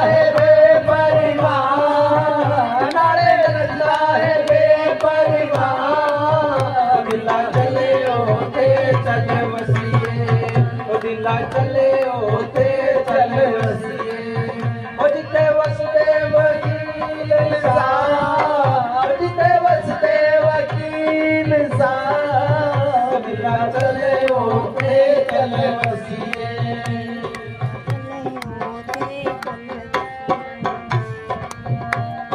है बेपरवाह, नाले चलता है बेपरवाह। दिला चले होते चल वसीए, ओ दिला चले होते चल वसीए। ओ जिते वसते वकील साहब, जिते वसते वकील साहब। दिला चले होते चल वसीए।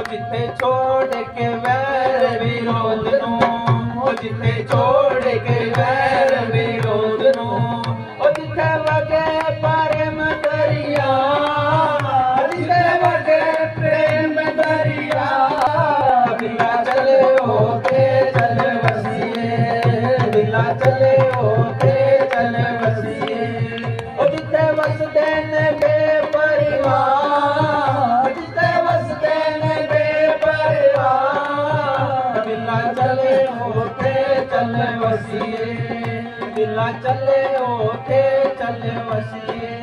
जिते छोड़ के वैर विरोध नू, जिते छोड़ के वैर विरोध नू, जिते वगे प्रेम दरिया, जिते वगे प्रेम दरिया। दिला चले होते चल वसीए, दिला चले होते चल वसीए। जिते वसते न बेपरवाह, जिते वसते न बेपरवाह। दिला चले होते चल वसीए, दिला चले होते चल वसीए।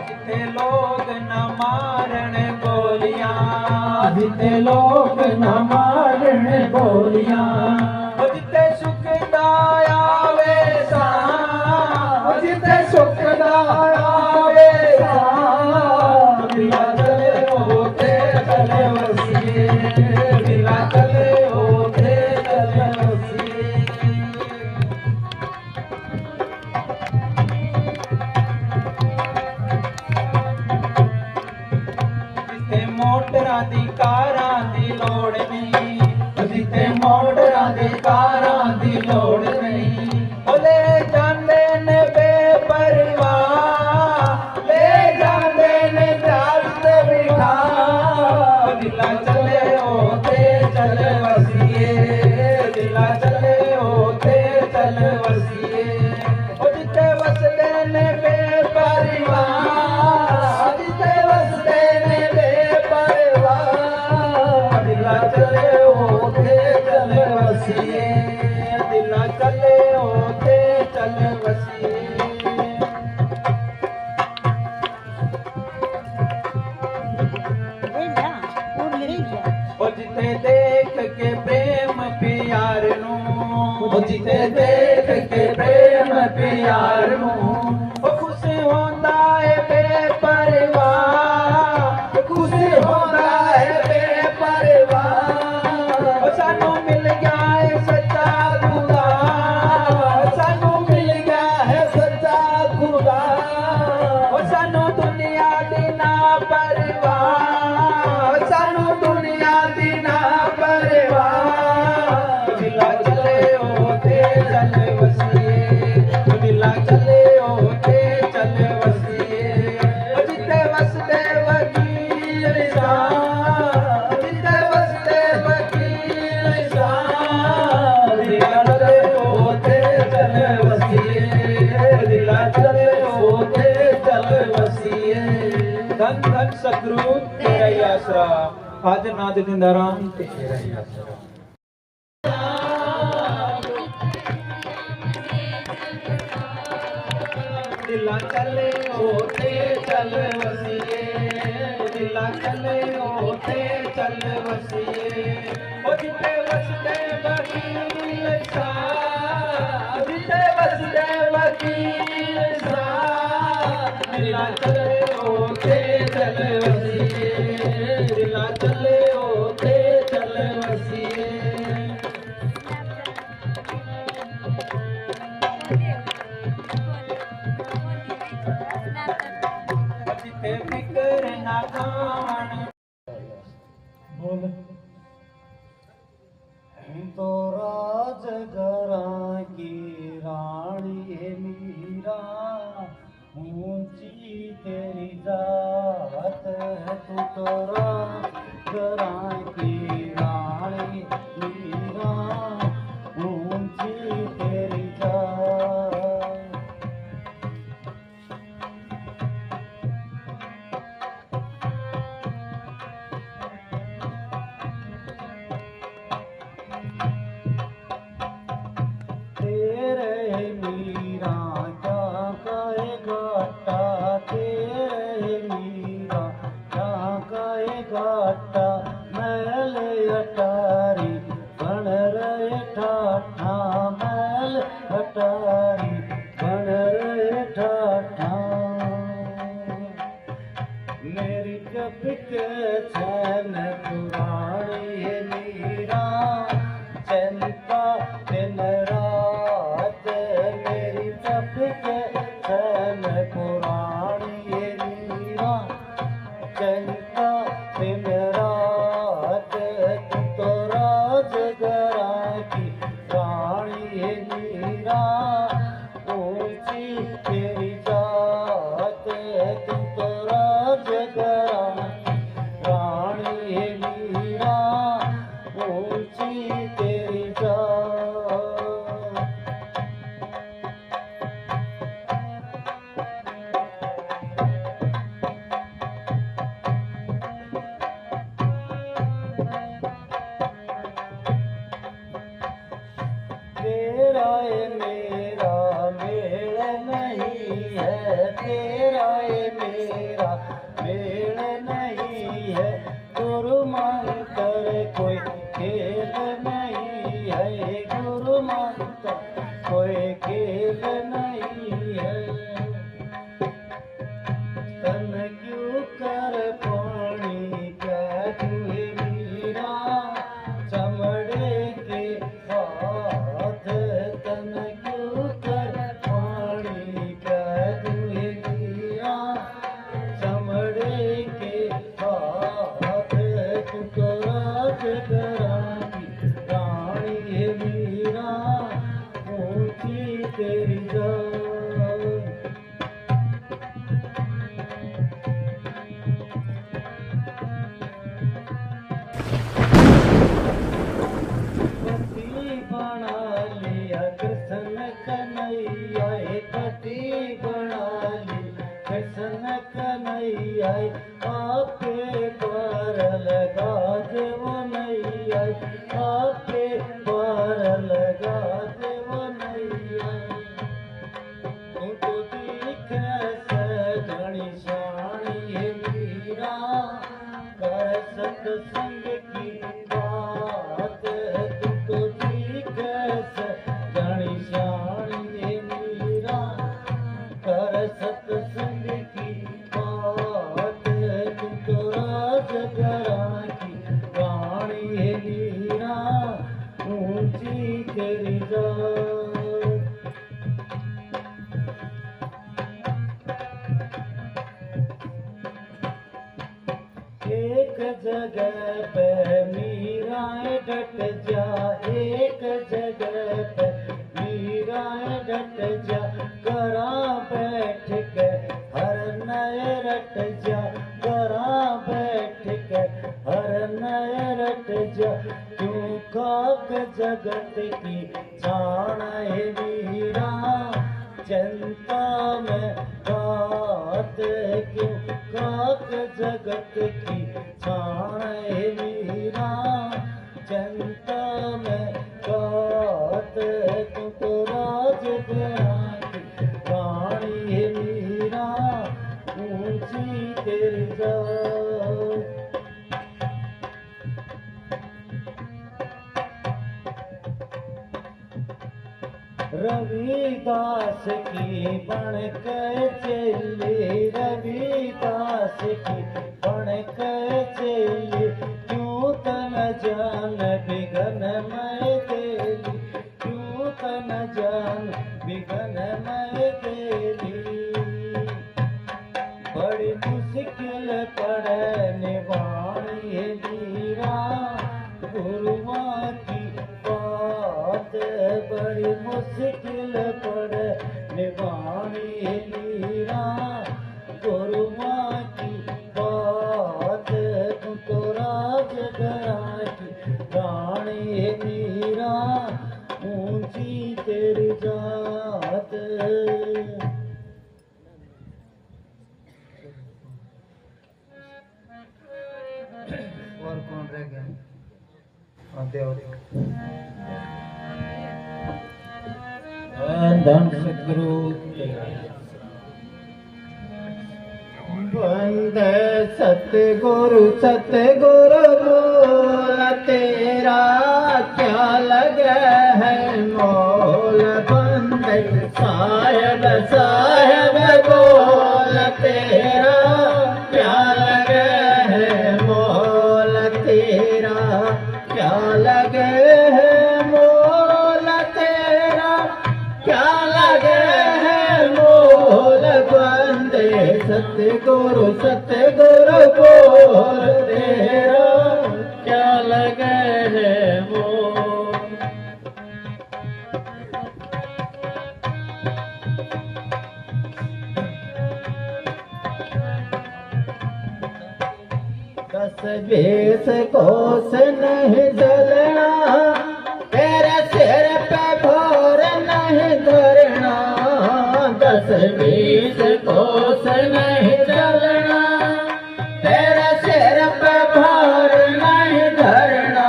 जिते लोग न मारन गोलियां, जिते लोग न मारन गोलियां। जिते सुख दा आवे सां, जिते सुख दा आवे सां। दिला चले होते चल वसीए, दिला चले होते चल वसीए। जिते मोटरां दी कारां दी लोड़ नहीं, जिते मोटरां दी कारां दी लोड़ नहीं। ले जांदे ने बेपरवाह, ले जांदे ने प्यार से बिठा। दिला चले होते चल वसीए, दिला चले होते चल वसीए। जिते वसते ने बेपरवाह, जिते वसते ने बेपरवाह। दिला चले होते चल वसीए, दिला चले होते चल वसीए। जिते देख के प्रेम प्यार नू, जिते देख के प्रेम प्यार नू। खुश होंदा है बेपरवाह, खुश होंदा है बेपरवाह। सानू मिल गया है सच्चा खुदा, सानू मिल गया है सच्चा खुदा। सानू दुनिया दी ना परवाह, सानू दुनिया दी ना परवाह। दिला चले होते चल वसीए, दिला चले होते चल वसीए। जिते वसते वकील साहब, जिते वसते वकील साहब। दिला चले होते चल वसीए, दिला चले होते चल वसीए। धन धन सतगुरु तेरा ही आसरा, हाजिर नाथ जिंदाराम तेरा ही आसरा। दिला चले होते चल वसीए, दिला चले होते चल वसीए। जिते वसते वकील साहब, जिते वसते वकील साहब। दिला चले होते चल वसीए, दिला चले होते चल वसीए। जिते फिक्र ना खावन बोल तो राजघरां की रानी मीरा, ऊंची तेरी जात है। तू तो राजघरां की रानी मीरा, ऊंची तेरी जात। ठाठा मैल हटारी बन रे ठाठा मेरी जब के चैन पुरानी मीरा चंपा दिन रात मेरी जब के चैन पुरानी मीरा चंपा दिन रात तू तो राजगरा की रानी मीरा ऊंची तेरी जात तू तो राजगरा रानी मीरा ऊंची तेरी जात तेरा ये मेरा मेल नहीं है तेरा ये मेरा मेल नहीं है गुरु मानकर कोई खेल नहीं है गुरु मानकर कोई खेल नहीं है तन क्यों कर पानी क्या तुझे मीरा चमड़े के हाथ तन क्यों कर पानी क्या तुझे मीरा चमड़े के हाथ तू तो राजगरानी रानी मीरा ऊंची तेरी जात पति बना लिया कृष्ण कन्हैया पति बना लिया कृष्ण कन्हैया आपे पर लगा देव नैया आपे पर लगा देव नैया तुमको दिख घनी शानी मीरा कर सत्संग की बात तुमको दिख घनी शानी मीरा कर सत्संग की बात तुमको राजगरा की रानी मीरा ऊंची तेरी जात एक जगह पे मीराएं डट जा एक जगह पे मीराएं डट जा करा बैठ के हर नए रट जा करा बैठ के हर नए रट जा क्यों खाक जगत की जाने मीरा जनता में बात क्यों खाक जगत की छाने मीरा जनता में बात तू तो राजगरानी रानी मीरा ऊंची तेरी जात रविदास की बन के चली रविदास की बन के चली क्यों तन जान बिगन मैं तेली क्यों तन जान बिगन मैं तेली बड़ी मुश्किल पड़े निभानी मीरा गुरुआ की बात बड़ी मुश्किल पड़े निभानी मीरा गुरुआ की बात तू तो राजगरा की रानी मीरा ऊंची तेरी जात और कौन रह गया धन सतगुरु वंदे सतगुरु सतगुरु बोला तेरा क्या लगे लगे है मोल बंदे साहेब साहेब बोल तेरा क्या लगे है मोल तेरा क्या लगे है मोल तेरा क्या लगे है मोल बंदे सतगुरु बोल तेरा क्या लगे है मोल। दस बीस कोस नहीं जलना तेरे सिर पे भोर नहीं धरना। दस बीस कोस नहीं चलना तेरे सिर पे भोर नहीं धरना।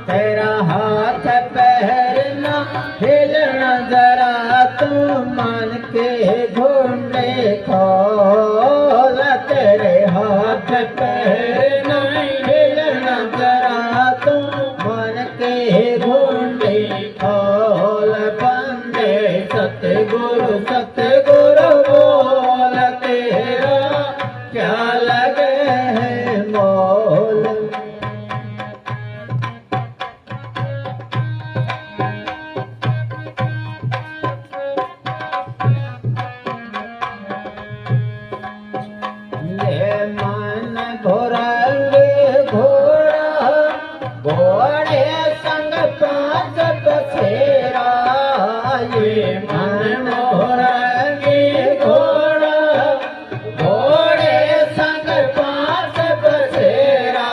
तेरा हाथ पैर न हिलना जरा तू मन के घुंडे खोल। तेरे हाथ पैर नहीं हिलना जरा तू मन के घुंडे खोल। बंदे सतगुरु बोल तेरा क्या लगे है मोल। ये मन घोरंगे घोड़ा घोड़े संग पांच बसेरा। ये मन घोरंगे घोड़ा घोड़े संग पांच बसेरा।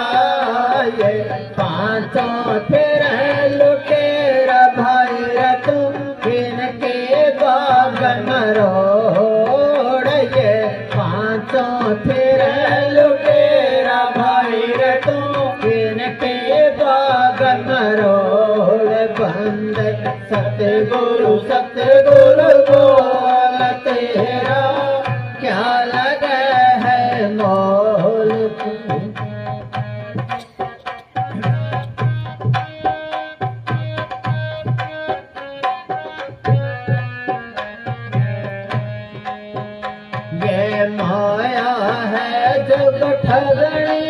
ये पांचों फिर लुटेरा भाई तुम इनके बागन रोड़। ये पांचों फिर लुटेरा भाई तुम इनके बागन रोड़। बंद सतगुरु बोल तेरा क्या लगे है मोल। ये माया है जग ठगणी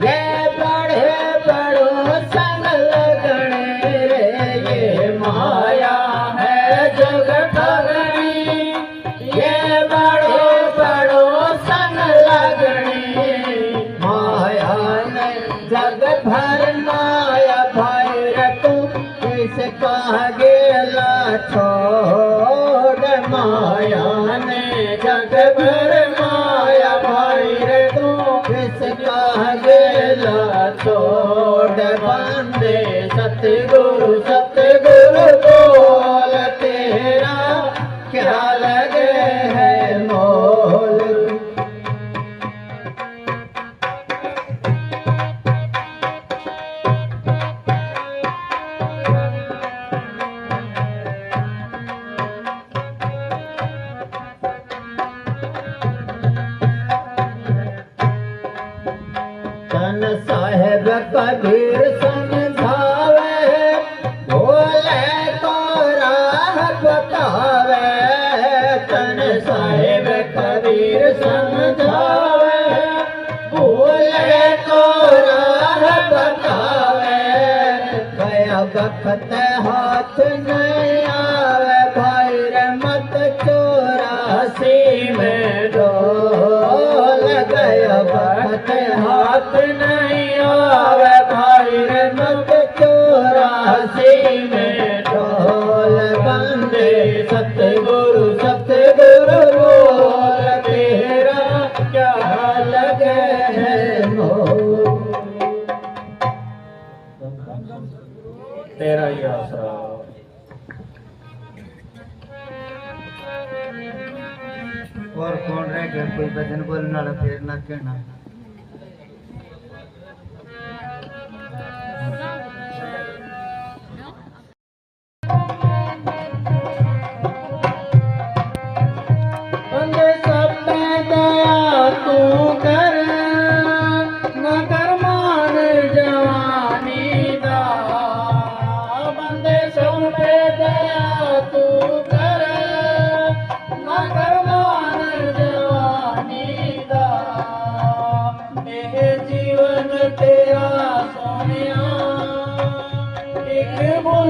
ये बड़े बड़ों संग लगने रे। ये माया है जग ठगणी ये बड़े बड़ों संग लगनी। माया ने जग भर माया भाई तू किसका गेला छोड़। माया ने जग भर माया भाई तू किसका गेला छोड़। बंदे सतगुरु बोल तेरा क्या लगे है मोल। तन साहेब कबीर समझावे बोले तो राह बतावे। तन साहेब कबीर समझावे बोले तो राह बतावे। गया वक्त हाथ नहीं आवे भाई रे मत चौरासी में डोल। गया वक्त हाथ नहीं आवे भाई रे मत चौरासी में डोल। बंदे सतगुरु बोल तेरा क्या लगे है मोल। तेरा ही आसरा। और कौन रह गया कोई भजन बोलने वाला फिर ना कहना।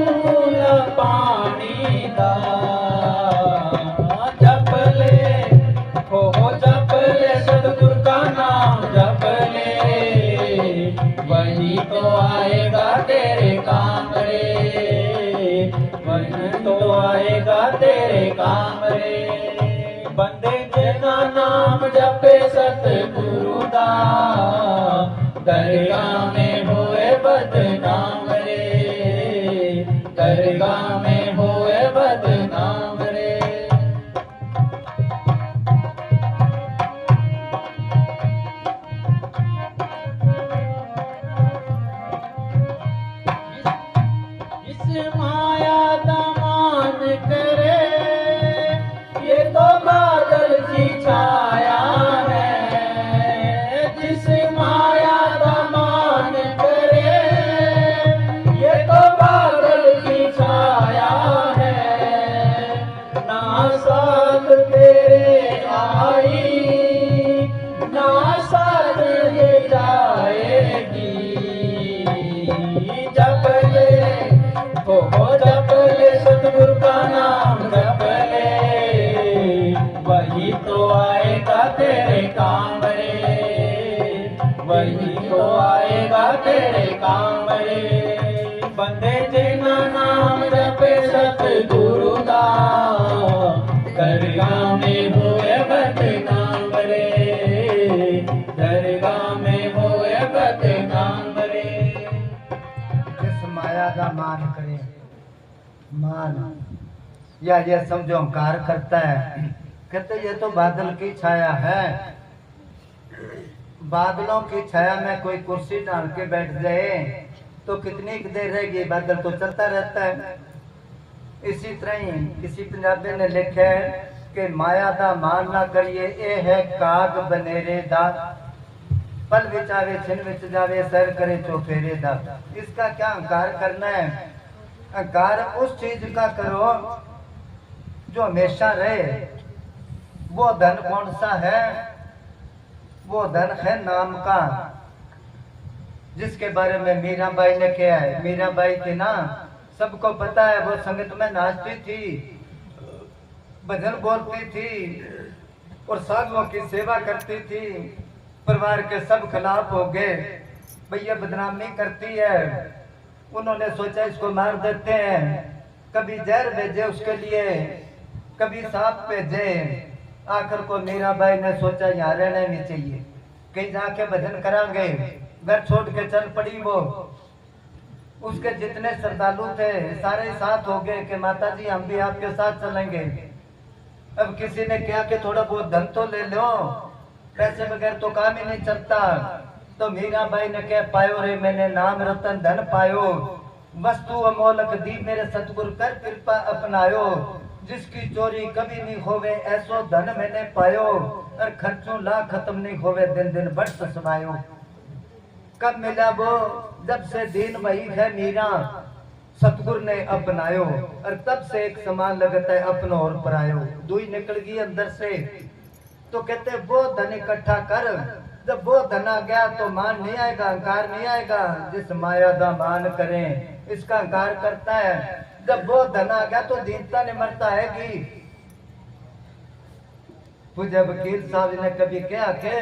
मूल पानी दा जप ले हो जप ले सतगुरु का नाम जप ले वही तो आएगा तेरे काम रे वही तो आएगा तेरे काम रे बंदे जिना नाम जपे सतगुरु दा दरगाह में होए बदनाम रे दरगाह में होए बदनाम रे इस माया दमान करे ये तो बादल की छाया है जिस माया दमान करे ये तो बादल की छाया है ना साथ तेरे आई ना साथ ये जाएगी जप ले हो जप ले सतगुरु का नाम जप ले वही तो आएगा तेरे काम रे वही तो आएगा तेरे काम रे बंदे जिना नाम जपे सतगुरु दा दरगाह में होए बदनाम रे दरगाह में होए बदनाम रे जिस माया का मान करे मान या ये समझो अहंकार करता है कहते ये तो बादल की छाया है बादलों की छाया में कोई कुर्सी डाल के बैठ जाए तो कितनी देर रहेगी बादल तो चलता रहता है इसी तरह ही किसी पंजाबी ने लिखा है कि माया दा मान ना करिए ये है काग बनेरे दा पल विच आवे छिन विच जावे सर करे चौफेरे दा इसका क्या अहंकार करना है अहंकार उस चीज का करो जो हमेशा रहे वो धन कौन सा है वो धन है नाम का जिसके बारे में मीराबाई ने कहा है मीराबाई थी ना सबको पता है वो संगत में नाचती थी भजन बोलती थी और साधुओं की सेवा करती थी परिवार के सब खिलाफ हो गए भैया बदनामी करती है उन्होंने सोचा इसको मार देते हैं कभी जहर भेजे उसके लिए कभी सांप भेजे आखिर को मीराबाई ने सोचा यहाँ रहना नहीं चाहिए कहीं जाके भजन करांगे घर छोड़ के चल पड़ी वो उसके जितने श्रद्धालु थे सारे साथ हो गए कि माता जी हम भी आपके साथ चलेंगे अब किसी ने क्या कि थोड़ा बहुत धन तो ले लो पैसे बगैर तो काम ही नहीं चलता तो मीराबाई ने क्या पायो रे मैंने नाम रतन धन पायो वस्तु अमोलक दी मेरे सतगुरु कर कृपा अपनायो जिसकी चोरी कभी नहीं होवे ऐसो धन मैंने पायो और खर्चों ला खत्म नहीं होवे दिन दिन बढ़ समायो कब मिला वो जब से दीन वही है मीरा सतगुरु ने अपनायो और तब से एक समान लगता है अपनों और परायो दुई निकल गई अंदर से तो कहते वो धन इकट्ठा कर जब वो धन आ गया तो मान नहीं आएगा अहंकार नहीं आएगा जिस माया दा मान करें इसका अहंकार करता है जब वो धन आ गया तो दीनता निमरता है पूज्य वकील साहब ने कभी क्या के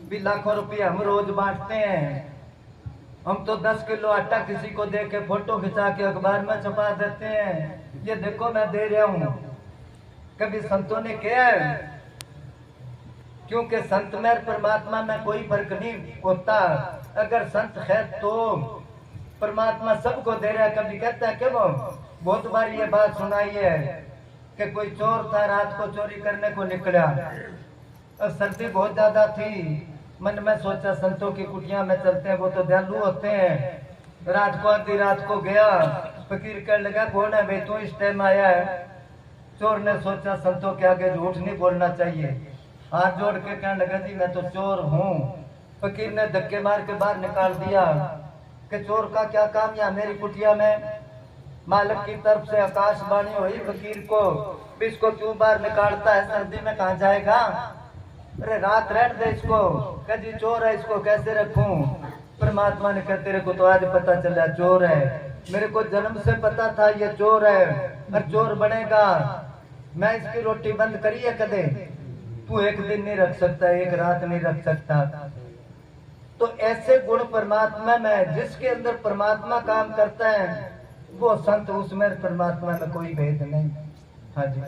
भी लाखों रुपये हम रोज बांटते हैं हम तो 10 किलो आटा किसी को दे के फोटो खिंचा के अखबार में छपा देते हैं ये देखो मैं दे रहा हूँ कभी संतों ने किया है क्योंकि संत में परमात्मा में कोई फर्क नहीं होता अगर संत है तो परमात्मा सबको दे रहा है कभी कहता है कि वो बहुत बार ये बात सुनाई है कि कोई चोर था रात को चोरी करने को निकला और सर्दी बहुत ज्यादा थी मन में सोचा संतों की कुटिया में चलते हैं वो तो दयालु होते हैं रात को आधी रात को गया फकीर कहने लगा कौन है भाई तू इस टाइम आया है चोर ने सोचा संतों के आगे झूठ नहीं बोलना चाहिए हाथ जोड़ के कहने लगा जी मैं तो चोर हूँ फकीर ने धक्के मार के बाहर निकाल दिया कि चोर का क्या काम यहाँ मेरी कुटिया में मालिक की तरफ से आकाशवाणी हुई फकीर को इसको क्यों बाहर निकालता है सर्दी में कहाँ जाएगा अरे रात रहने दे इसको कह जी चोर है इसको कैसे रखूं परमात्मा ने कहा तेरे को तो आज पता चला चोर है मेरे को जन्म से पता था ये चोर है और चोर बनेगा। मैं इसकी रोटी बंद करी है कदे? तू एक दिन नहीं रख सकता, एक रात नहीं रख सकता। तो ऐसे गुण परमात्मा में, जिसके अंदर परमात्मा काम करता है वो संत, उसमें परमात्मा में कोई भेद नहीं। हाँ जी।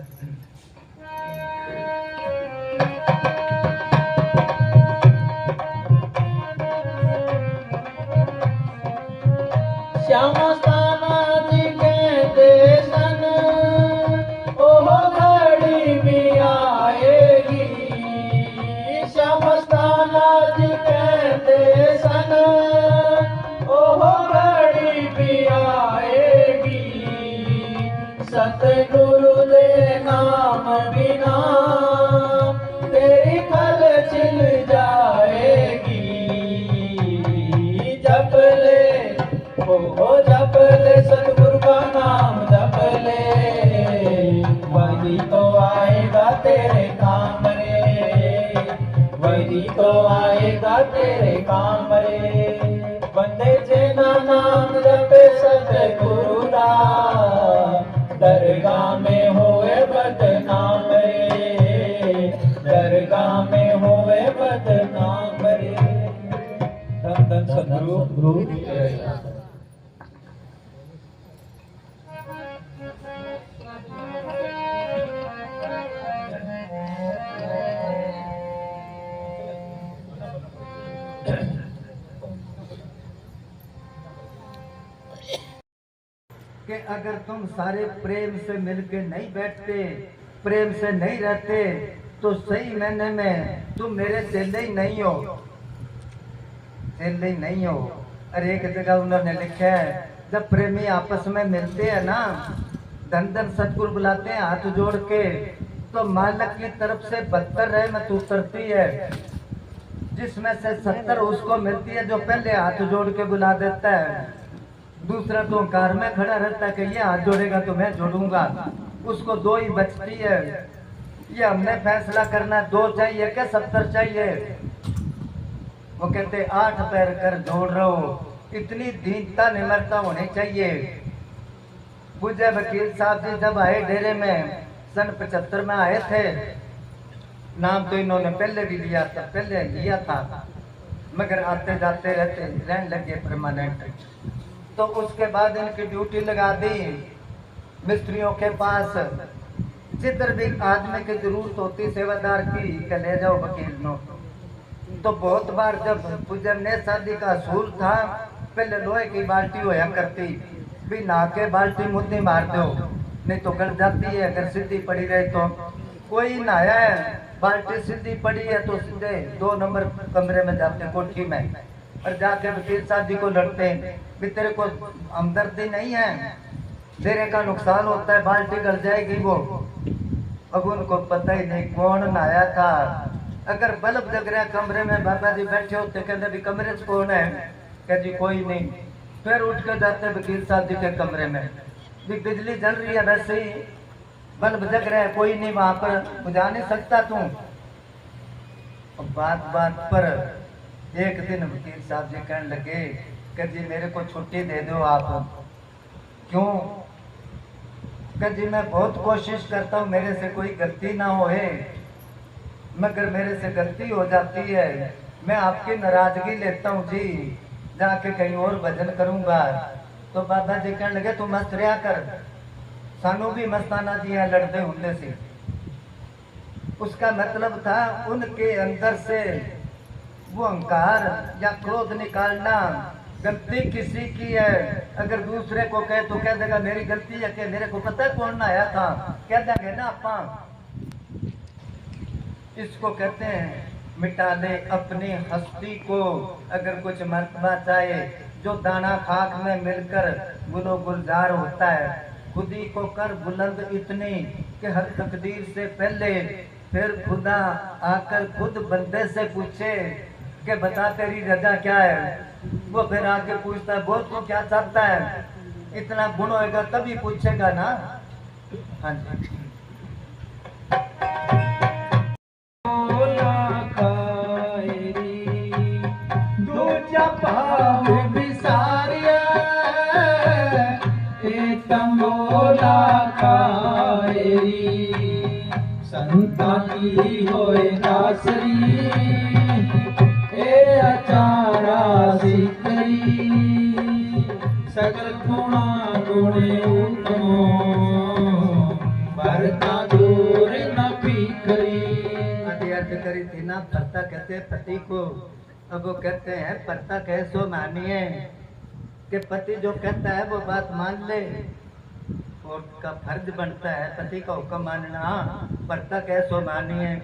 श्यामा स्थाना जी कहते सन, ओह घड़ी भी आएगी। श्यामा स्थाना जी कहते सन, ओह घड़ी भी आएगी। सतगुरु दे नाम बिना तेरी खल छिल जाएगी। जप ले ओ जप ले सतगुरु का नाम जप ले, वही तो आएगा तेरे काम रे, वही तो आएगा तेरे काम रे। बंदे जेना नाम जपे सतगुरु दा, दरगाह में होए बदनाम रे, दरगाह में होए बदनाम रे। धन धन सतगुरु गुरु। कि अगर तुम सारे प्रेम से मिलके नहीं बैठते, प्रेम से नहीं रहते, तो सही मैंने में तुम मेरे चेले ही नहीं हो, चेले ही नहीं हो। अरे एक जगह उन्होंने लिखा है, जब प्रेमी आपस में मिलते हैं ना, धन धन सतगुरु बुलाते हैं हाथ जोड़ के, तो मालक की तरफ से 72 रहमत उतरती है, जिसमें से 70 उसको मिलती है जो पहले हाथ जोड़ के बुला देता है। दूसरा तो कार में खड़ा रहता है कि ये हाथ जोड़ेगा तो मैं जोड़ूंगा, उसको 2 ही बचती है। ये हमने फैसला करना, 2 चाहिए क्या 70 चाहिए? वो कहते 8 पैर कर जोड़ रहे हो, इतनी दीनता निमरता होनी चाहिए। पूज्य वकील साहब जी जब आए डेरे में, सन 75 में आए थे, नाम तो इन्होंने पहले भी लिया था, पहले लिया था, मगर आते जाते रहने लगे परमानेंट। तो उसके बाद इनकी ड्यूटी लगा दी मिस्त्रियों के पास, जिधर भी आदमी की जरूरत होती सेवादार की, के ले जाओ वकील नो। तो बहुत बार जब पूज्य ने शादी का असूल था, पहले लोहे की बाल्टी होया करती, भी नहा के बाल्टी मुद्दे मार दो, नहीं तो गल जाती है, अगर सीधी पड़ी रहे तो। कोई नहाया है, बाल्टी सीधी पड़ी है तो सीधे 2 नंबर कमरे में जाते कोठी में, और जाके वकील साहब जी को लड़ते हैं, भी तेरे को हमदर्दी नहीं है, तेरे का नुकसान होता है, बाल्टी गल जाएगी वो। अब उनको पता ही नहीं कौन नहाया था। अगर बल्ब जग रहा कमरे में, बाबा जी बैठे होते, कहते भी कमरे से कौन है? कह जी कोई नहीं। फिर उठ कर जाते वकील साहब जी के कमरे में, भी बिजली जल रही है, वैसे ही बल्ब जग रहा है, कोई नहीं वहां पर, बुझा नहीं सकता तू। बात बात पर एक दिन वकील साहब जी कहने लगे कि जी मेरे को छुट्टी दे दो आप। क्यों? कि जी मैं बहुत कोशिश करता हूँ मेरे से कोई गलती ना होए, मगर मेरे से गलती हो जाती है, मैं आपकी नाराजगी लेता हूँ जी, जाके कहीं और भजन करूँगा। तो बाबा जी कहने लगे तू मस्त रहा कर, सानू भी मस्ताना जी है लड़ते होंगे से। उसका मतलब था उनके अंदर से वो अहंकार या क्रोध निकालना। गलती किसी की है, अगर दूसरे को कहे तो कह देगा मेरी गलती है, कि मेरे को पता है कौन आया था, कह देंगे ना अपा। इसको कहते हैं मिटा ले अपनी हस्ती को, अगर कुछ मर्तबा चाहे, जो दाना खाक में मिलकर गुलो गुलजार होता है। खुद ही को कर बुलंद इतनी कि हर तकदीर से पहले, फिर खुदा आकर खुद बंदे से पूछे कि बता तेरी रजा क्या है। वो फिर आके पूछता है बोल तो क्या चाहता है, इतना गुण होएगा तभी पूछेगा ना। हाँ जी। दूजा भाव बिसारिया मोला खाएरी संता की होए दासरी ए अचारा सिकरी सकल गुणा गुणे उत्तमो भरता दूर न पीकरी। आदि अर्थ करी थी ना, भरता कहते हैं पति को। अब वो कहते हैं भरता कहे सो मानिए, कि पति जो कहता है वो बात मान ले, और का फर्ज बनता है पति का हुक्म मानना। भरता कहे सो मानिए,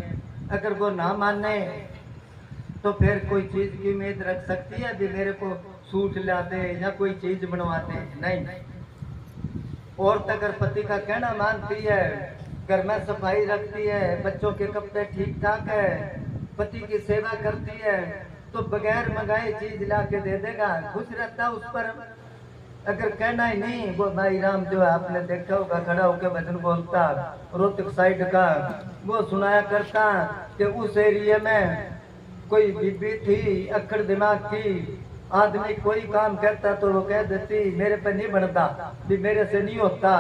अगर वो ना माने तो फिर कोई चीज की उम्मीद रख सकती है भी मेरे को सूट ला दे या कोई चीज बनवा दे? नहीं। औरत अगर पति का कहना मानती है, घर में सफाई रखती है, बच्चों के कपड़े ठीक ठाक है, पति की सेवा करती है, तो बगैर मंगाए चीज ला के दे देगा, खुश रहता उस पर। अगर कहना ही नहीं, वो भाई राम जो है आपने देखा होगा खड़ा होकर भजन बोलता रोहतक साइड का, वो सुनाया करता कि उस एरिया में कोई बीबी थी अक्कड़ दिमाग की, आदमी कोई काम करता तो वो कह देती मेरे पे नहीं बनता, भी मेरे से नहीं होता।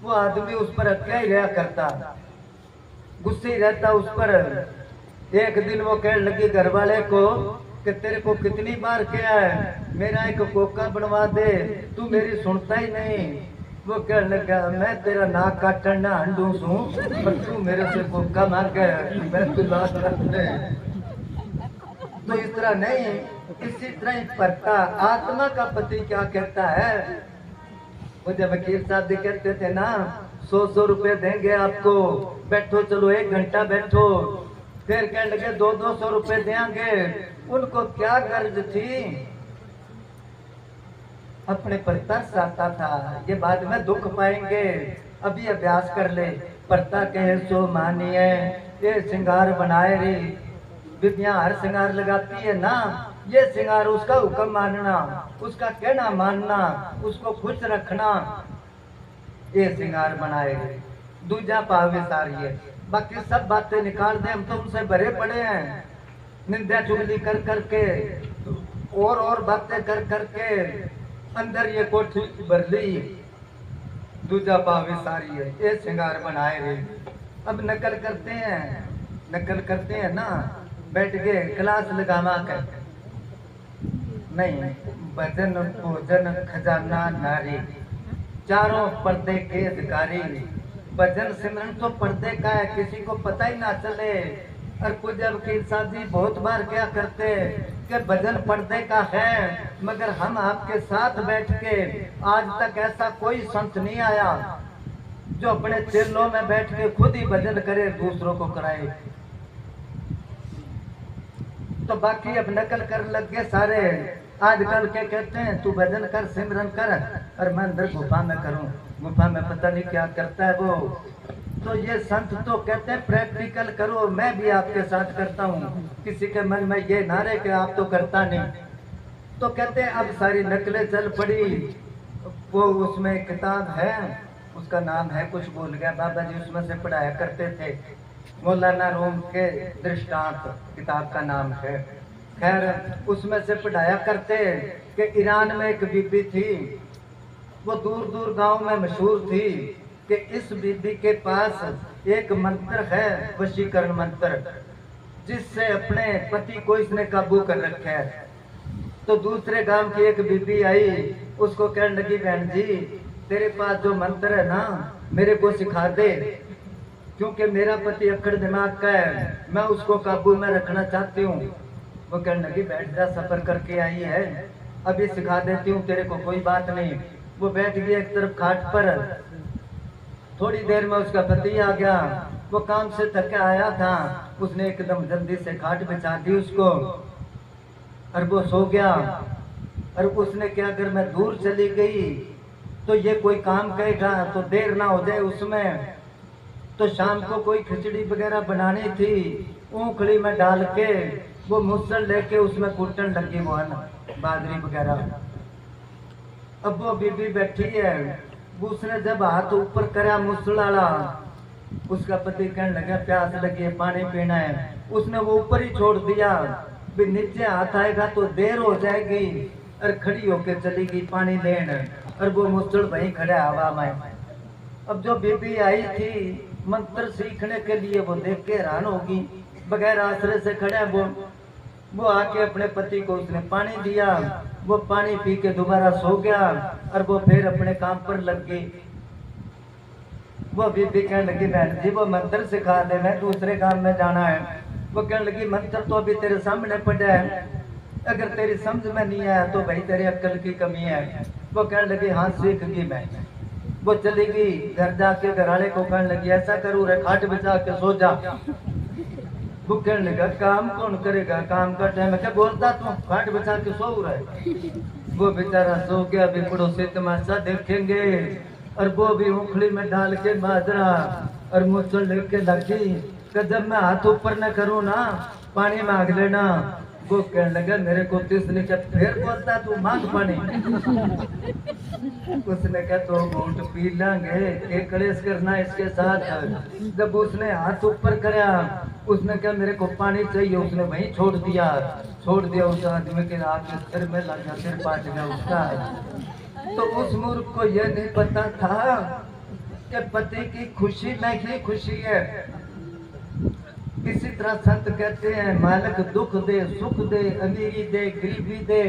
वो आदमी उस पर अकेला ही रहा करता, गुस्से ही रहता उस पर। एक दिन वो कहने लगी घर वाले को कि तेरे को कितनी बार किया है, मेरा एक कोका बनवा दे, तू मेरी सुनता ही नहीं। वो कहने लगा मैं तेरा नाक काटन ना हंडूस हूँ, पर तू मेरे से कोका मांगे, मैं तू लाश रख दे। तो इस तरह नहीं, इसी तरह ही पढ़ता आत्मा का पति क्या कहता है। वो जब वकील साहब जी कहते थे ना 100 रुपए देंगे आपको, बैठो चलो 1 घंटा बैठो, फिर कहने लगे 200 रुपए देंगे। उनको क्या गर्ज थी, अपने पर तरस आता था, ये बाद में दुख पाएंगे, अभी अभ्यास कर ले। पढ़ता कहे सो मानिए, ये श्रृंगार बनाए रे, बिटियां हर श्रृंगार लगाती है ना, ये श्रृंगार उसका हुक्म मानना, उसका कहना मानना, उसको खुश रखना, ये श्रृंगार बनाएगी। दूजा पाव विसारी है, बाकी सब बातें निकाल दे, हम तो उनसे भरे पड़े हैं, निंदा चुगली कर करके और बातें कर करके अंदर ये कोठी भर ली। दूजा पाव विसारी है, ये श्रृंगार बनाए रे। अब नकल करते हैं ना, बैठ गए क्लास लगावा कर, नहीं भजन भोजन खजाना नारी, चारों पर्दे के अधिकारी। भजन सिमरन तो पर्दे का है, किसी को पता ही ना चले। और पूज्य वकील साहब जी बहुत बार क्या करते कि भजन पर्दे का है, मगर हम आपके साथ बैठ के आज तक ऐसा कोई संत नहीं आया जो अपने चेलों में बैठ के खुद ही भजन करे, दूसरों को कराए। तो बाकी अब नकल कर लग गए सारे। आजकल के कहते हैं तू भजन कर सिमरन कर, और मैं अंदर गुफा में करूं, गुफा में पता नहीं क्या करता है वो। तो ये संत तो कहते हैं प्रैक्टिकल करो, मैं भी आपके साथ करता हूँ, किसी के मन में ये ना रहे कि आप तो करता नहीं। तो कहते हैं अब सारी नकलें चल पड़ी। वो उसमें किताब है, उसका नाम है कुछ भूल गया, बाबा जी उसमें से पढ़ाया करते थे, मौलाना रूम के दृष्टांत किताब का नाम है। खैर उसमें से पढ़ाया करते कि ईरान में एक बीबी थी, वो दूर दूर गांव में मशहूर थी कि इस बीबी के पास एक मंत्र है, वशीकरण मंत्र, जिससे अपने पति को इसने काबू कर रखा है। तो दूसरे गांव की एक बीबी आई, उसको कहने लगी बहन जी तेरे पास जो मंत्र है ना मेरे को सिखा दे, क्योंकि मेरा पति अक्कड़ दिमाग का है, मैं उसको काबू में रखना चाहती हूँ। वो कहने लगी बैठ जा, सफर करके आई है, अभी सिखा देती हूँ तेरे को, कोई बात नहीं। वो बैठ गई एक तरफ खाट पर। थोड़ी देर में उसका पति आ गया, वो काम से थक के आया था, उसने एकदम जल्दी से खाट बिछा दी उसको, और वो सो गया। और उसने क्या, अगर मैं दूर चली गई तो ये कोई काम कहेगा तो देर ना हो जाए उसमें। तो शाम को कोई खिचड़ी वगैरह बनानी थी, ऊखली में डाल के वो मुसल लेके उसमें कूटन लगी, वो बाजरी वगैरह। अब वो बीबी बैठी है, उसने जब हाथ ऊपर करा मुसलाड़ा, उसका पति कहने लगा प्यास लगी है, पानी पीना है। उसने वो ऊपर ही छोड़ दिया, भी नीचे हाथ आएगा तो देर हो जाएगी, और खड़ी होके चली गई पानी लेन, और वो मुसड़ वहीं खड़ा हवा में। अब जो बीबी आई थी मंत्र सीखने के लिए, वो देख के हैरान होगी, बगैर आश्रय से खड़ा है वो आके अपने पति को उसने पानी दिया, वो पानी पी के दोबारा सो गया, और वो फिर अपने काम पर लग गई। वो बीबी कहने लगी बहन जी वो मंत्र सिखा दे, मैं दूसरे काम में जाना है। वो कहने लगी मंत्र तो अभी तेरे सामने पड़ा है, अगर तेरी समझ में नहीं आया तो भाई तेरी अक्ल की कमी है। वो कहने लगी हाँ सीख गई मैं। वो चली गई घर, जाके घरवाले को कहने लगी ऐसा करूँ रे खाट बिछा के सो जा। वो कहने लगा काम कौन करेगा, काम का टाइम है क्या बोलता तू, खाट बिछा के सो रहे। वो बेचारा सो गया, भी पड़ोसी तमाशा देखेंगे, और वो भी उंगली में डाल के बाजरा और मुझसे लेके लगी कि जब मैं हाथ ऊपर न करूँ ना पानी मांग लेना। वो कहने लगा मेरे को तिसने क्या फिर बोलता तू मांग पानी। उसने कहा तो घूंट पी लेंगे, एक कलेश करना इसके साथ। जब उसने हाथ ऊपर कराया, उसने कहा मेरे को पानी चाहिए, उसने वहीं छोड़ दिया उस आदमी के आगे सिर में लगा, सिर पाट गया उसका। तो उस मूर्ख को यह नहीं पता था कि पति की खुशी में ही खुशी है। इसी तरह संत कहते हैं मालिक दुख दे सुख दे, अमीरी दे गरीबी दे,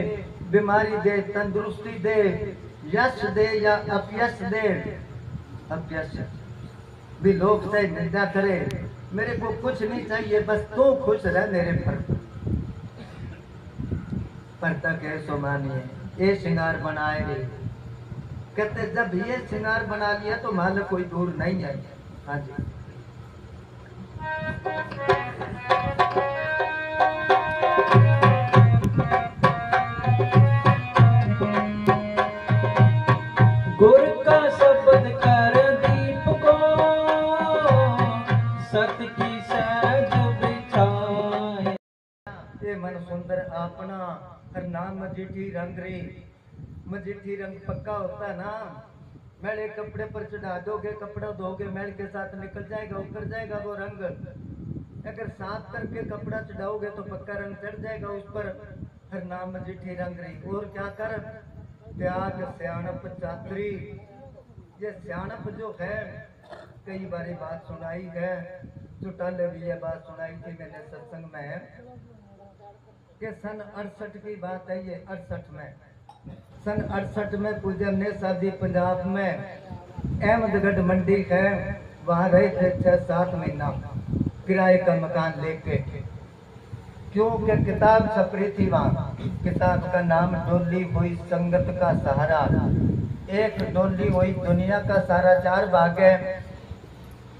बीमारी दे तंदुरुस्ती दे, यश दे या अपयश दे। अपयश भी लोग चाहे निंदा करे, मेरे को कुछ नहीं चाहिए, बस तू खुश रह मेरे पर। परता कहे सो मानिए, ये श्रृंगार बनाए रे। कहते जब ये श्रृंगार बना लिया तो मालिक कोई दूर नहीं है। हाँ जी गुर का शब्द कर दीप को सत की सहज बिछाए। ये मन सुंदर अपना हर नाम मजीठी रंग रे। मजीठी रंग पक्का होता ना, मैले कपड़े पर चढ़ा दोगे, कपड़ा धोगे मैल के साथ निकल जाएगा, उतर जाएगा वो रंग। अगर साफ करके कपड़ा चढ़ाओगे तो पक्का रंग चढ़ जाएगा उस पर। हर नाम मजीठी रंग रही। और क्या कर त्याग सियाणप चातरी। ये सियाणप जो है कई बारी बात सुनाई है, चुटाले भी ये बात सुनाई थी मैंने सत्संग में कि सन 68 की बात है। ये 68 में, सन 68 में पूजन ने शादी पंजाब में अहमदगढ़ मंडी है, वहाँ रहे थे 6-7 महीना किराए का मकान लेके। क्योंकि किताब छपरी थी वहाँ। किताब का नाम डोली हुई संगत का सहारा। एक डोली हुई दुनिया का सारा 4 भाग है।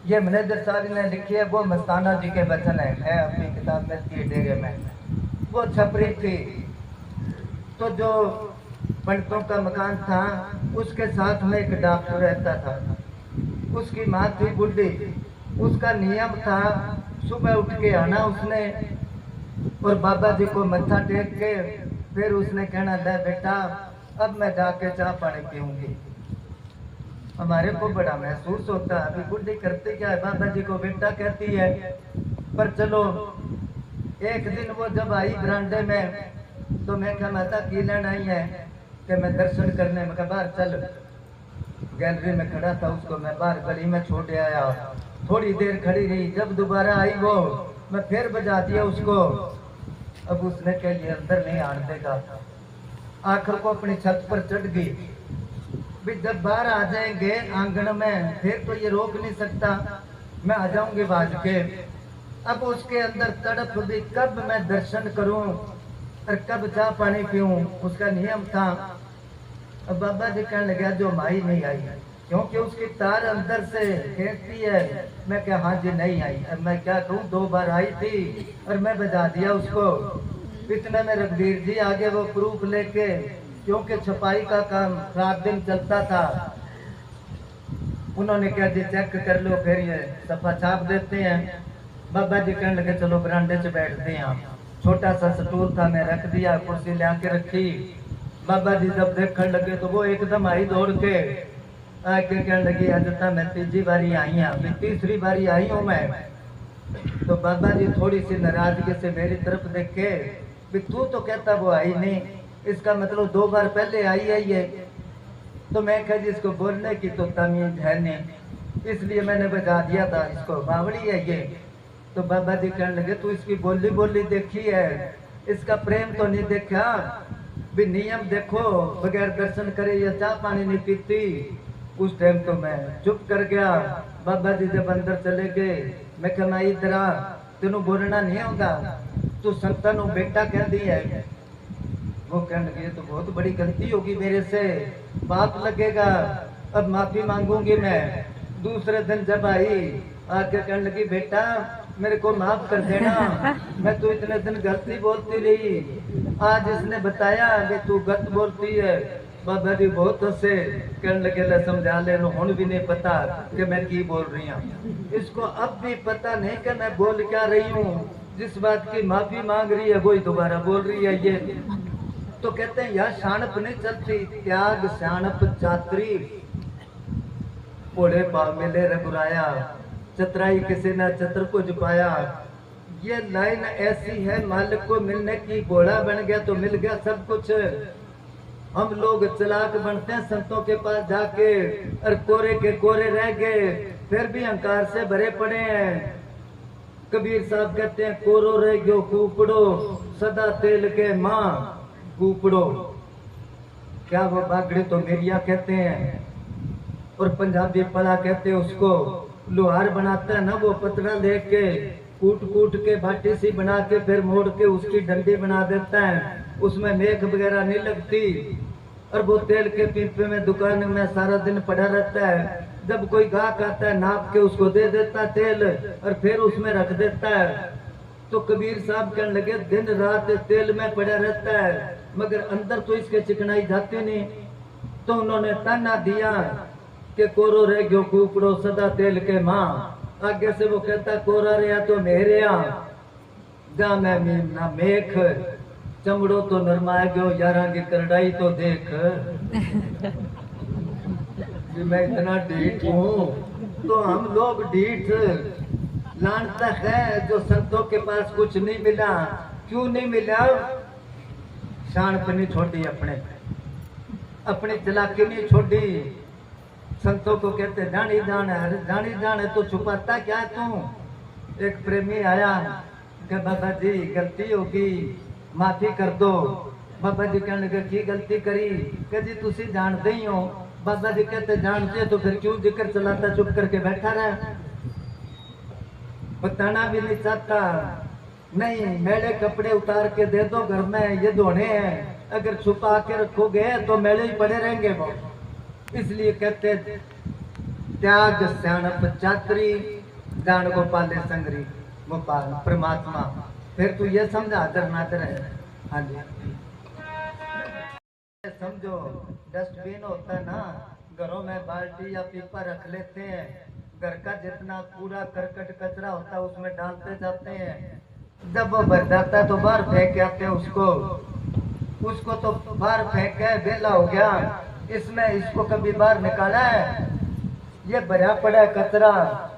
ये मैनेजर साहब ने लिखी है, वो मस्ताना जी के वचन है अपनी किताब में की डेरे में। वो छपरी थी। तो जो पंडितों का मकान था उसके साथ में एक डॉक्टर रहता था। उसकी माँ थी बुढ़ी। उसका नियम था सुबह उठ के आना उसने, और बाबा जी को मत्था टेक के फिर उसने कहना ले बेटा अब मैं जाके चाय पानी पीऊंगी। हमारे को बड़ा महसूस होता है, अभी बुढ़ी करती क्या है, बाबा जी को बेटा कहती है। पर चलो एक दिन वो जब आई बरामदे में तो मैं क्या माता की लेना आई है कि मैं दर्शन करने में बाहर चल। गैलरी में खड़ा था, उसको मैं बाहर गली में छोड़ आया। थोड़ी देर खड़ी रही, जब दोबारा आई वो मैं फिर बजा दिया उसको। अब उसने कह लिया अंदर नहीं आने देगा। आखिर को अपनी छत पर चढ़ गई। भी जब बाहर आ जाएंगे आंगन में फिर तो ये रोक नहीं सकता, मैं आ जाऊंगी भाज के। अब उसके अंदर तड़प भी कब मैं दर्शन करूं और कब चाय पानी पीऊं, उसका नियम था। अब बाबा जी कहने लगा जो माई नहीं आई, क्योंकि उसकी तार अंदर से खींचती है। मैं क्या हाँ जी नहीं आई। अब मैं क्या कहूँ, 2 बार आई थी और मैं बजा दिया उसको। इतने में रघुवीर जी आगे वो प्रूफ लेके, क्योंकि छपाई का काम रात दिन चलता था। उन्होंने कहा जी चेक कर लो, फिर ये सफा छाप देते हैं। बाबा जी कहने लगे चलो बरामदे से बैठते हैं। छोटा सा स्टूल था, मैं रख दिया, कुर्सी ले आके रखी। बाबा जी जब देखने लगे तो वो एकदम आई दौड़ के आके कहने लगी अजता मैं 3जी बारी आई हूँ, अभी 3री बारी आई हूँ मैं। तो बाबा जी थोड़ी सी नाराजगी से मेरी तरफ देखे, भी तू तो कहता वो आई नहीं, इसका मतलब 2 बार पहले आई है ये। तो मैं कहा जी इसको बोलने की तो तमीज है नहीं, इसलिए मैंने बजा दिया था इसको, बावड़ी है ये। तो बाबा जी कहने लगे तू इसकी बोली बोली देखी है, इसका प्रेम तो नहीं देखा, भी नियम देखो, बगैर दर्शन करे या चाय पानी नहीं पीती। उस टाइम तो मैं चुप कर गया। बाबा जी जब अंदर चले गए, मैं कहा मैं इधर आ, तेनों बोलना नहीं होगा, तू संतान बेटा कह दी है। वो कहने लगे तो बहुत बड़ी गलती होगी मेरे से, पाप लगेगा, अब माफी मांगूंगी मैं। दूसरे दिन जब आई आके कहने लगी बेटा मेरे को माफ कर देना, मैं तो इतने दिन गलती बोलती रही, आज इसने बताया कि तू गलत बोलती है। बाबा जी बहुत हंसे, कहने लगे ले समझा ले, हुन भी नहीं पता कि मैं की बोल रही हूँ। इसको अब भी पता नहीं कि मैं बोल क्या रही हूँ, जिस बात की माफी मांग रही है वही दोबारा बोल रही है ये। तो कहते हैं यह शानप नहीं चलती, त्याग शानप चातरी, पोड़े पाव मिले रघुराया, चतराई किसी ने चतर को छुपाया। ये लाइन ऐसी है, मालिक को मिलने की, घोड़ा बन गया तो मिल गया सब कुछ। हम लोग चलाक बनते हैं संतों के पास जाके, और कोरे के कोरे रह गए, फिर भी अहंकार से भरे पड़े हैं। कबीर साहब कहते हैं कोरो रह गयो कूपड़ो, सदा तेल के माँ कूपड़ो। क्या वो बागड़ी तो मेरिया कहते हैं, और पंजाबी पड़ा कहते हैं उसको। लोहार बनाता है ना वो पतरा लेके कूट कूट के बाटी सी बना के फिर मोड़ के उसकी डंडी बना देता है, उसमें मेख वगैरह नहीं लगती, और वो तेल के पीपे में दुकान में सारा दिन पड़ा रहता है। जब कोई गाहक आता है नाप के उसको दे देता है तेल, और फिर उसमें रख देता है। तो कबीर साहब कहने लगे दिन रात तेल में पड़ा रहता है, मगर अंदर तो इसके चिकनाई जाती नहीं। तो उन्होंने ताना दिया कि कोरो रह गयो कूपड़ो, सदा तेल के माँ। आगे से वो कहता कोरा रहा तो मेरे जा मैं ना मेख, चमड़ो तो नरमा गयो, यारा की करड़ाई तो देख। मैं इतना ढीठ हूँ, तो हम लोग ढीठ लानता है जो संतों के पास कुछ नहीं मिला। क्यों नहीं मिला? शानप नहीं छोड़ी, अपनी चलाकी नहीं छोड़ी। संतों को कहते जानी जान है, जानी जान है तो छुपाता क्या है तू? एक प्रेमी आया कि बाबा जी गलती होगी, माफी कर दो। बाबा जी कहने लगे की गलती करी? कि जी तुसी जानते ही हो। बाबा जी कहते जानते तो फिर क्यों जिक्र चलाता, चुप करके बैठा रहा? बताना भी नहीं चाहता। नहीं, मेले कपड़े उतार के दे दो, घर में ये धोने हैं, अगर छुपा के रखोगे तो मेले ही पड़े रहेंगे वो। इसलिए कहते त्याग स्याणप चातरी, जान गोपाले संगरी, गोपाल परमात्मा। फिर तू ये समझा हाजर नाजर है। हाँ जी, समझो डस्टबिन होता है ना, घरों में बाल्टी या पीपा रख लेते हैं, घर का जितना कूड़ा करकट कचरा होता है उसमें डालते जाते हैं। जब वो भर जाता है तो बाहर फेंक के आते हैं उसको तो बाहर फेंक के बेला हो गया। इसमें इसको कभी बाहर निकाला है? ये भरा पड़ा है कचरा,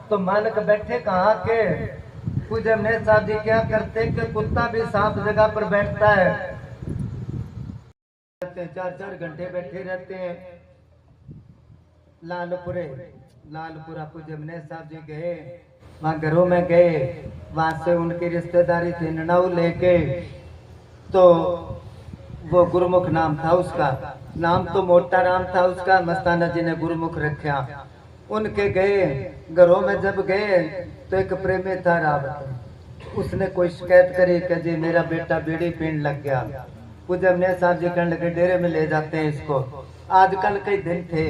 तो मालिक बैठे कहाँ के? पूज्य ने साहब जी क्या करते कि कुत्ता भी साफ जगह पर बैठता है, 4-4 घंटे बैठे रहते हैं। लालपुरा पूज्य ने साहब जी गए, वहाँ घरों में गए, वहां से उनकी रिश्तेदारी थी ननाऊ लेके। तो वो गुरुमुख नाम था उसका, नाम तो मोटा नाम था उसका, मस्ताना जी ने गुरुमुख रखा। उनके गए, घरों में जब गए तो एक प्रेमी था रावत, उसने कोई शिकायत करी कि जी मेरा बेटा बीड़ी पीने लग गया। पूज्य ने साहब जी कहने लगे डेरे में ले जाते हैं इसको। आजकल कई दिन थे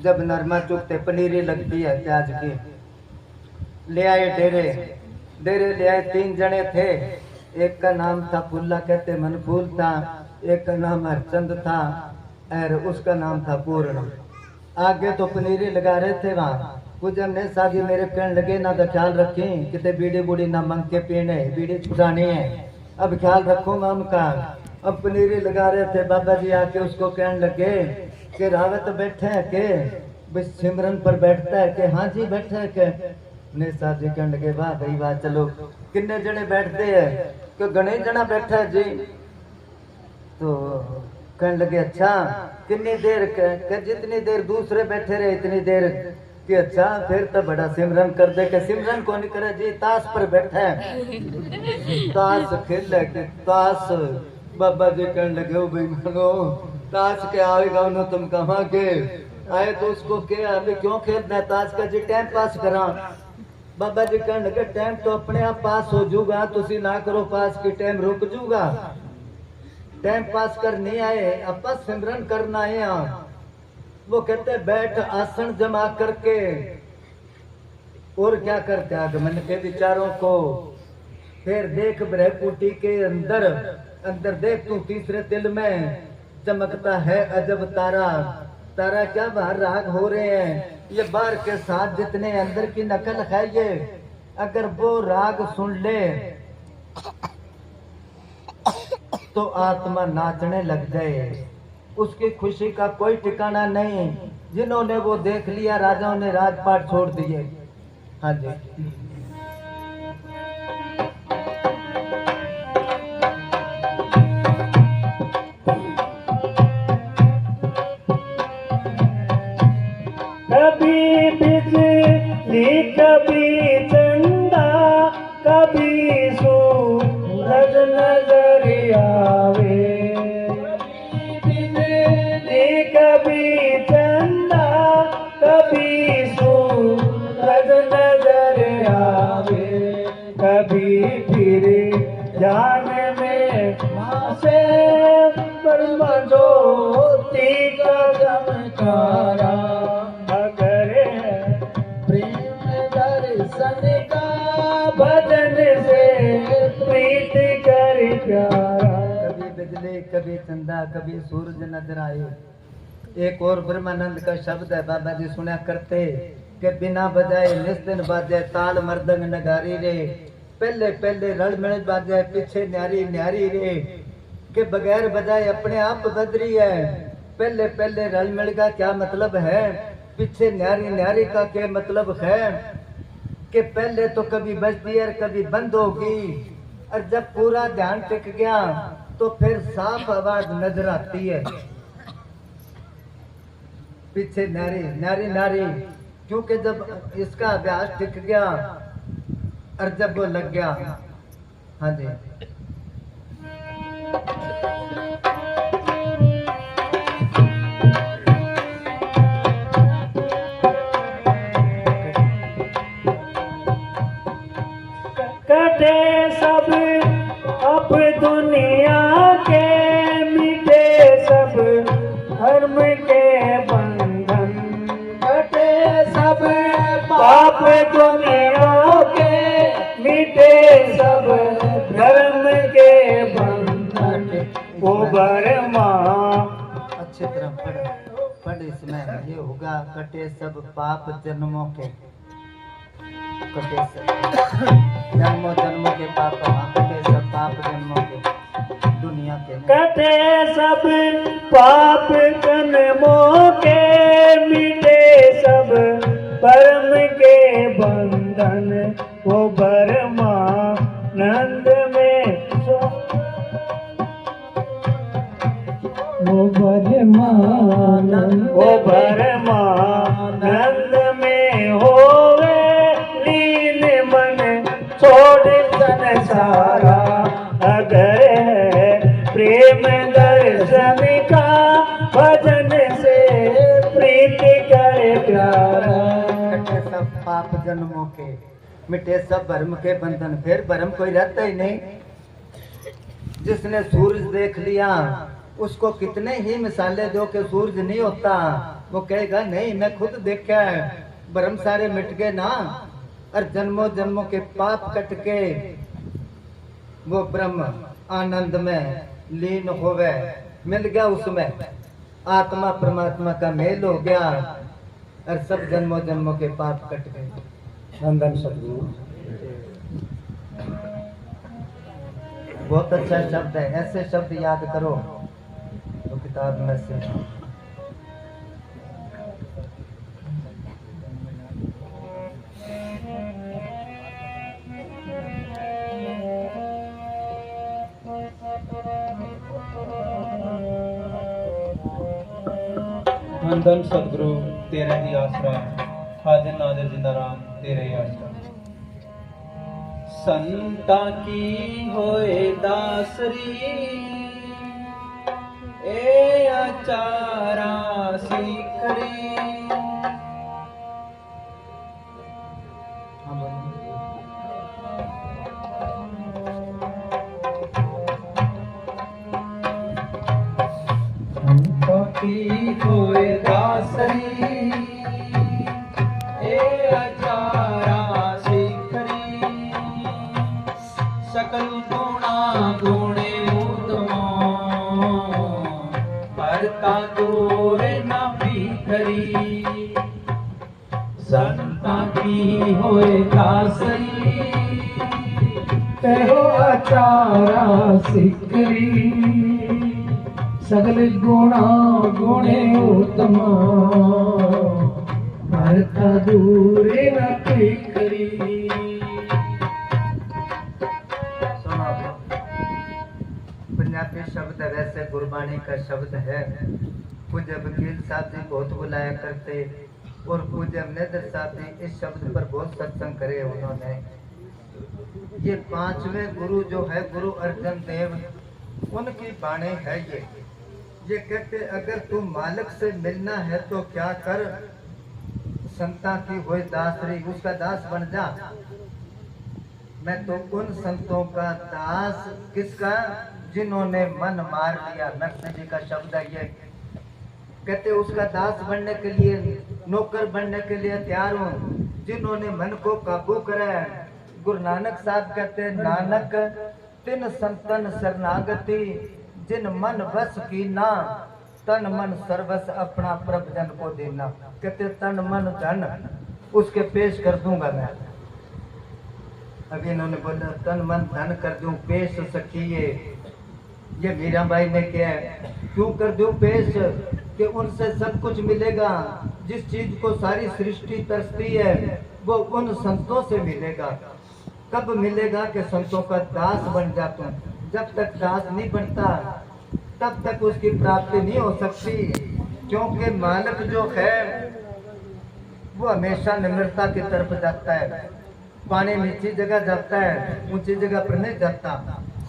जब नरमा चुगते पनीरी लगती है प्याज की, ले आए डेरे ले आए। 3 जने थे, एक का नाम था फुल्ला, कहते मनफूल था, एक का नाम हरचंद था और उसका नाम था पूर्ण। आगे तो पनीरी लगा रहे थे वहाँ। पूज्य ने साहब जी मेरे कहने लगे ना तो ख्याल रखें कितने बीड़ी बूढ़ी ना मंग के पीने, बीड़ी छुड़ानी है, अब ख्याल रखूंगा उनका। अब पनीरी लगा रहे थे, बाबा जी आके उसको कहने लगे कि रावत बैठे है के सिमरन पर बैठता है कि हाँ जी बैठे है के? ने साहब जी कहने लगे वाह भाई वाह, चलो कितने जने बैठते हैं? कि गणेश जना बैठा है जी। तो कहने लगे अच्छा कितनी देर जितनी देर दूसरे बैठे रहे इतनी देर कि अच्छा फिर तो बड़ा सिमरन कर दे के सिमरन कौन करे जी ताश पर बैठे ताश खेल के ताश बाबा जी कहने लगे ओ भाई मानो ताश के आएगा उन्हों तुम कहाँ के आए तो उसको के अभी क्यों खेलना है ताश का जी टाइम पास करा बाबा जी कहने लगे टाइम तो अपने आप पास हो जूगा तुसी ना करो पास की टाइम रुक जूगा टाइम पास कर नहीं आए अपा सिमरन करना है यहाँ वो कहते बैठ आसन जमा करके और क्या करते आगमन के विचारों को फिर देख ब्रह्मकुटी के अंदर अंदर देख तू तीसरे तिल में चमकता है अजब तारा तारा क्या बाहर राग हो रहे हैं ये बाहर के साथ जितने अंदर की नकल है ये अगर वो राग सुन ले तो आत्मा नाचने लग जाए उसकी खुशी का कोई ठिकाना नहीं जिन्होंने वो देख लिया राजाओं ने राजपाट छोड़ दिए हाँ जी कभी बिजली कभी चंदा कभी सूरज नजर आवे कभी चंदा कभी सूरज नजर आवे कभी फिर जाने में से ब्रह्म ज्योति का चमकारा अगर है प्रेम दर्शन का भजन से प्रीत कर प्यारा कभी बिजली कभी चंदा कभी सूरज नजर आए एक और ब्रह्मानंद का शब्द है बाबा जी सुना करते कि बिना बजाए निस्तिन बाजे ताल मर्दंग नगारी रे पहले पहले रल मिल बाजे पीछे न्यारी न्यारी रे के बगैर बजाए अपने आप बदरी है पहले पहले रल मिल का क्या मतलब है पीछे न्यारी न्यारी का क्या मतलब है कि पहले तो कभी बजती है कभी बंद होगी और जब पूरा ध्यान टिक गया तो फिर साफ आवाज नजर आती है पीछे नारी नारी नारी क्योंकि जब इसका अभ्यास टिक गया और जब वो लग गया हाँ जी कटे सब अब दुनिया के मिटे सब धर्म के बंधन कटे सब पाप दुनिया के मिटे सब धर्म के बंधन वो बरमा अच्छी तरह पढ़ इसमें ये होगा कटे सब पाप जन्मों के कटे सब जन्मों जन्मों के पाप कटे सब पाप जन्मों के दुनिया के कटे सब पाप जन्मों के मिटे सब परम के बंधन वो बरमा नंद में वो परमानंद में होवे लीन मन छोड़ संसारा अगर है प्रेम दर्शन का भजन से प्रीति करे प्यारा कटे सब पाप जन्मों के मिटे सब भरम के बंधन फिर भरम कोई रहता ही नहीं जिसने सूरज देख लिया उसको कितने ही मिसाले दो कि सूरज नहीं होता वो कहेगा नहीं मैं खुद देखा है भरम सारे मिट गए ना और जन्मों जन्मों के पाप कट के वो ब्रह्म आनंद में लीन हो गए मिल गया उसमें आत्मा परमात्मा का मेल हो गया और सब जन्मों जन्मों के पाप कट गए नंदन सदगुरु बहुत अच्छा शब्द है ऐसे शब्द याद करो तो किताब में से धन धन सतगुरु तेरा ही आसरा, हाजिर नाजिर जिंदा राम तेरे ही आसरा। संता की होए दासरी, ए आचारा सीखरी। संता की होए दासरी, ए आचारा सकल गुणा गुणे उत्तम, भरता दूर न भीखरी। संता की होए दासरी, कहो आचारा सिकरी। सकल गुणा गुणे उत्तम, भरता दूर न भीखरी। पंजाबी शब्द वैसे गुरबाणी का शब्द है। पूज्य वकील साहब जी बहुत बुलाया करते और पूज्य मनेंद्र साहब जी इस शब्द पर बहुत सत्संग करे उन्होंने। ये पांचवें गुरु जो है गुरु अर्जन देव, उनकी बाणी है ये कहते अगर तू मालिक से मिलना है तो क्या कर, संता की होए दासरी, उसका दास बन जा। मैं तो उन संतों का दास, किसका, जिन्होंने मन मार लिया। नरसिंह जी का शब्द है ये, कहते उसका दास बनने के लिए, नौकर बनने के लिए तैयार हूँ, जिन्होंने मन को काबू करा है। गुरु नानक साहब कहते नानक तिन संतन शरणागति, जिन मन वश की ना, तन मन सर्वस अपना प्रभ जन को देना। कहते तन मन धन उसके पेश कर दूंगा मैं। अभी इन्होंने बोला तन मन धन कर दूं पेश सखिए। ये मीराबाई ने क्या क्यों कर दूं पेश, कि उनसे सब कुछ मिलेगा। जिस चीज को सारी सृष्टि तरसती है वो उन संतों से मिलेगा। कब मिलेगा कि संतों का दास बन जाता हूँ। जब तक दास नहीं बनता तब तक उसकी प्राप्ति नहीं हो सकती, क्योंकि मालिक जो है वो हमेशा निम्रता की तरफ जाता है। पानी नीची जगह जाता है, ऊंची जगह पर नहीं जाता।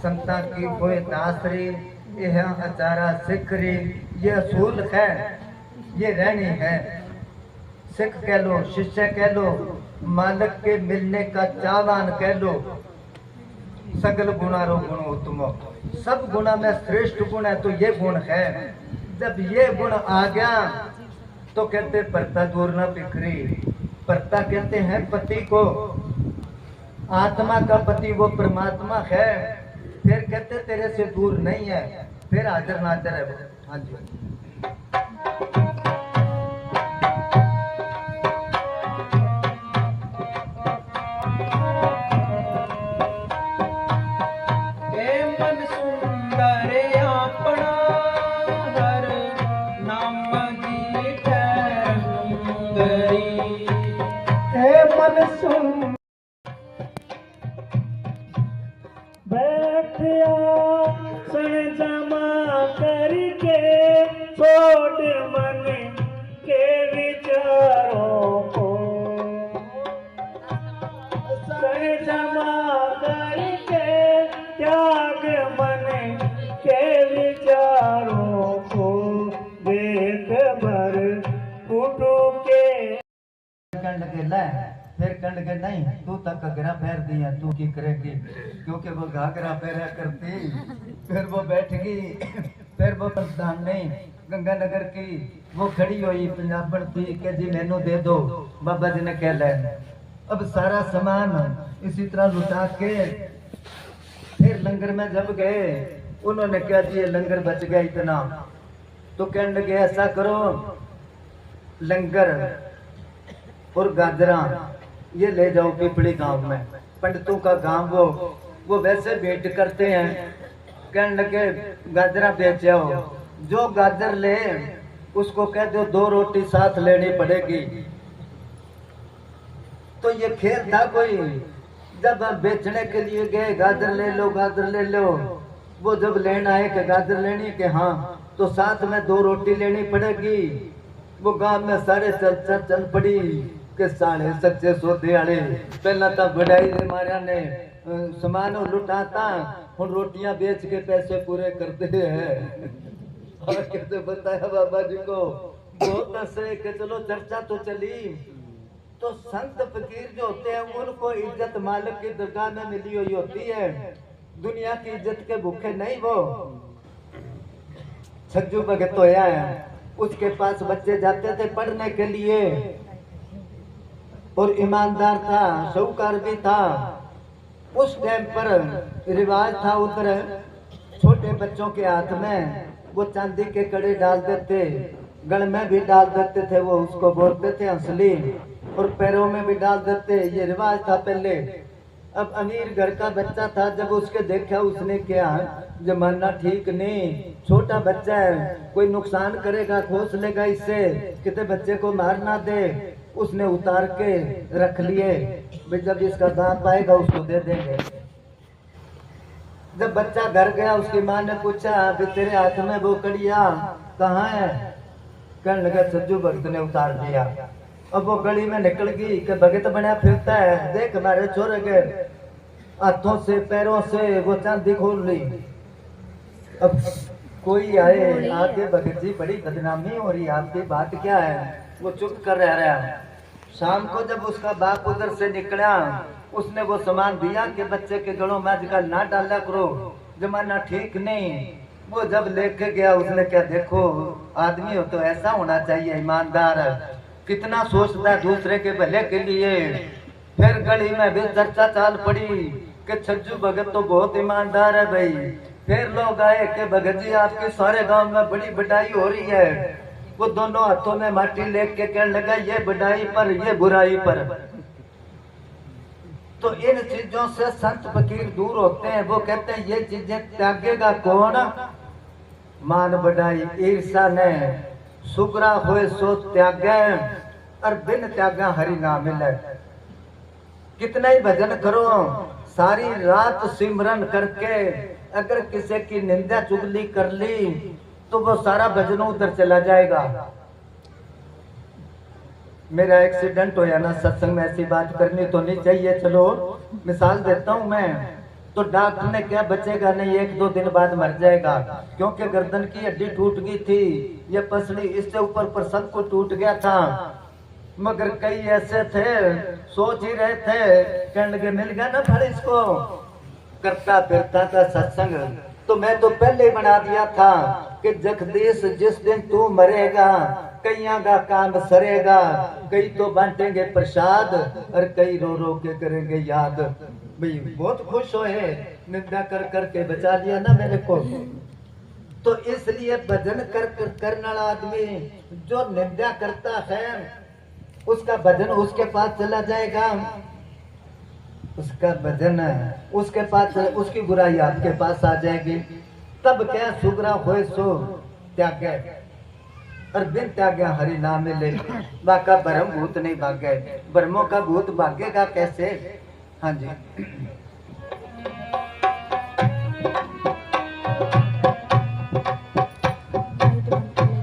संता की कोई दासरी, यह अचारा सिखरी, ये असूल है, ये रहनी है। सिख कह लो, शिष्य कह लो, मालिक के मिलने का चावान कह लो। सकल गुणारो गुण उत्तम, सब गुणा में श्रेष्ठ गुण है तो ये गुण है। जब ये गुण आ गया तो कहते परता दूर न बिखरी। परता कहते हैं पति को, आत्मा का पति वो परमात्मा है। फिर कहते तेरे से दूर नहीं है, फिर हाजिर नाजिर है वो। हाँ जी, बैठया सन जमा करके, छोड़ मन के विचारों को। सन जमा करके त्याग मन के विचारों को, देख भर कुटू के कंड के ला, फिर कंड के नहीं तू तक घाघरा फेर दिया, तू की करेगी, क्योंकि वो घाघरा फेरा करती। फिर वो बैठगी, फिर वो प्रधान नहीं गंगानगर की वो खड़ी हुई पंजाबन थी कि जी मैनू दे दो। बाबा जी ने कह लें अब सारा सामान इसी तरह लुटा के फिर लंगर में जब गए, उन्होंने कहा जी ये लंगर बच गया इतना, तो कहने लगे ऐसा करो लंगर और गाजरा ये ले जाओ पिपली गांव में, पंडितों का गांव वो वैसे भेंट करते हैं। कहने लगे गाजरा बेच आओ, जो गाजर ले उसको कह दो 2 रोटी साथ लेनी पड़ेगी। तो ये खेल था कोई, जब बेचने के लिए गए गाजर ले लो गाजर ले लो, वो जब लेना है कि गाजर लेनी है कि हाँ, तो साथ में 2 रोटी लेनी पड़ेगी। वो गांव में सारे चर्चा चल पड़ी के साले सच्चे सौदे वाले पहला तो बढ़ाई दे मारिया ने सामान लुटाता हुन रोटियां बेच के पैसे पूरे करते हैं। और कैसे बताया बाबा जी को बहुत हंसे कि चलो चर्चा तो चली। तो संत फकीर जो होते हैं उनको इज्जत मालिक की दरगाह में मिली हुई होती है, दुनिया की इज्जत के भूखे नहीं। वो छज्जू भगत होया है, उसके पास बच्चे जाते थे पढ़ने के लिए और ईमानदार था, शाहूकार भी था। उस टाइम पर रिवाज था उधर छोटे बच्चों के हाथ में वो चांदी के कड़े डाल देते, गल में भी डाल देते थे, वो उसको बोलते थे हंसली, और पैरों में भी डाल देते। ये रिवाज था पहले। अब अमीर घर का बच्चा था, जब उसके देखा उसने क्या जमाना ठीक नहीं, छोटा बच्चा है, कोई नुकसान करेगा खोस लेगा इससे, कितने बच्चे को मार ना दे। उसने उतार के रख लिए, भाई जब इसका दांत आएगा उसको दे देंगे। जब बच्चा घर गया उसकी माँ ने पूछा कि तेरे हाथ में वो कड़िया कहाँ है? कहने लगा सज्जू भक्त ने उतार दिया। अब वो गली में निकल गई कि भगत बना फिरता है, देख हमारे छोरे के हाथों से पैरों से वो चांदी खोल ली। अब कोई आए आगे भगत जी बड़ी बदनामी हो रही है, आपकी बात क्या है? वो चुप कर रह रहा है। शाम को जब उसका बाप उधर से निकला उसने वो सामान दिया कि बच्चे के गलों में आजकल ना डाला करो, जमाना ठीक नहीं। वो जब लेके गया उसने क्या, देखो आदमी हो तो ऐसा होना चाहिए, ईमानदार कितना सोचता है दूसरे के भले के लिए। फिर गली में भी चर्चा चाल पड़ी कि छज्जू भगत तो बहुत ईमानदार है भाई। फिर लोग आए कि भगत जी आपके सारे गांव में बड़ी बढ़ाई हो रही है। वो दोनों हाथों में माटी लेके कहने लगा ये बढ़ाई पर ये बुराई पर। तो इन चीजों से संत फकीर दूर होते हैं। वो कहते हैं ये चीजें त्यागेगा कौन? मान बढ़ाई ईर्षा ने सुगरा होए सो त्यागे, और बिन त्यागा हरि ना मिले। कितना ही भजन करो, सारी रात सिमरन करके अगर किसी की निंदा चुगली कर ली तो वो सारा भजन उधर चला जाएगा। मेरा एक्सीडेंट हो या ना सत्संग में ऐसी बात करनी तो नहीं चाहिए। चलो मिसाल देता हूं मैं, तो डॉक्टर ने क्या बचेगा नहीं, 1-2 दिन बाद मर जाएगा, क्योंकि गर्दन की हड्डी टूट गई थी, ये पसली इससे ऊपर पर सब को टूट गया था। मगर कई ऐसे थे सोच ही रहे थे, कहने लगे मिल गया ना फल इसको। करता फिरता था सत्संग, तो मैं तो पहले ही बना दिया था कि जगदीश जिस दिन तू मरेगा कईया का काम सरेगा, कई तो बांटेंगे प्रसाद और कई रो रो के करेंगे याद। भाई बहुत खुश होए, निंदा कर कर के बचा लिया ना मेरे को। तो इसलिए भजन करने वाला आदमी जो निंदा करता है उसका भजन उसके पास चला जाएगा, उसका भजन उसके पास, उसकी बुराई आपके पास आ जाएगी। तब क्या सुगरा होए सो त्यागे, और बिन त्यागे हरि ना मिले। बाका ब्रह्म भूत नहीं भागे, ब्रह्मों का भूत भागेगा कैसे? हाँ जी।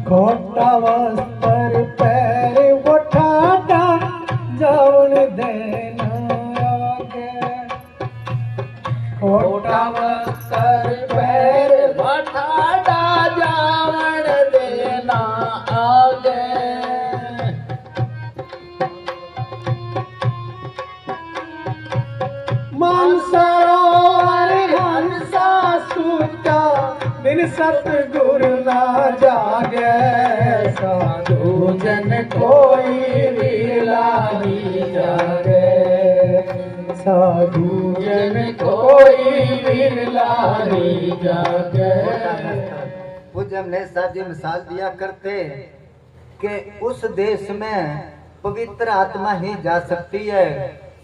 खोटा वस्त्र पैर उठाता जावन देना आगे, खोटा वस्त्र पैर बठाड़ा जावण देना आगे। मानसरोवर हंसा सूता बिन सतगुरु ना जागे, साधु जन कोई लीला नहीं जागे, साधु जन कोई लीला नहीं जागे। पूज्य हमने साहब जी मिसाल दिया करते कि उस देश में पवित्र आत्मा ही जा सकती है।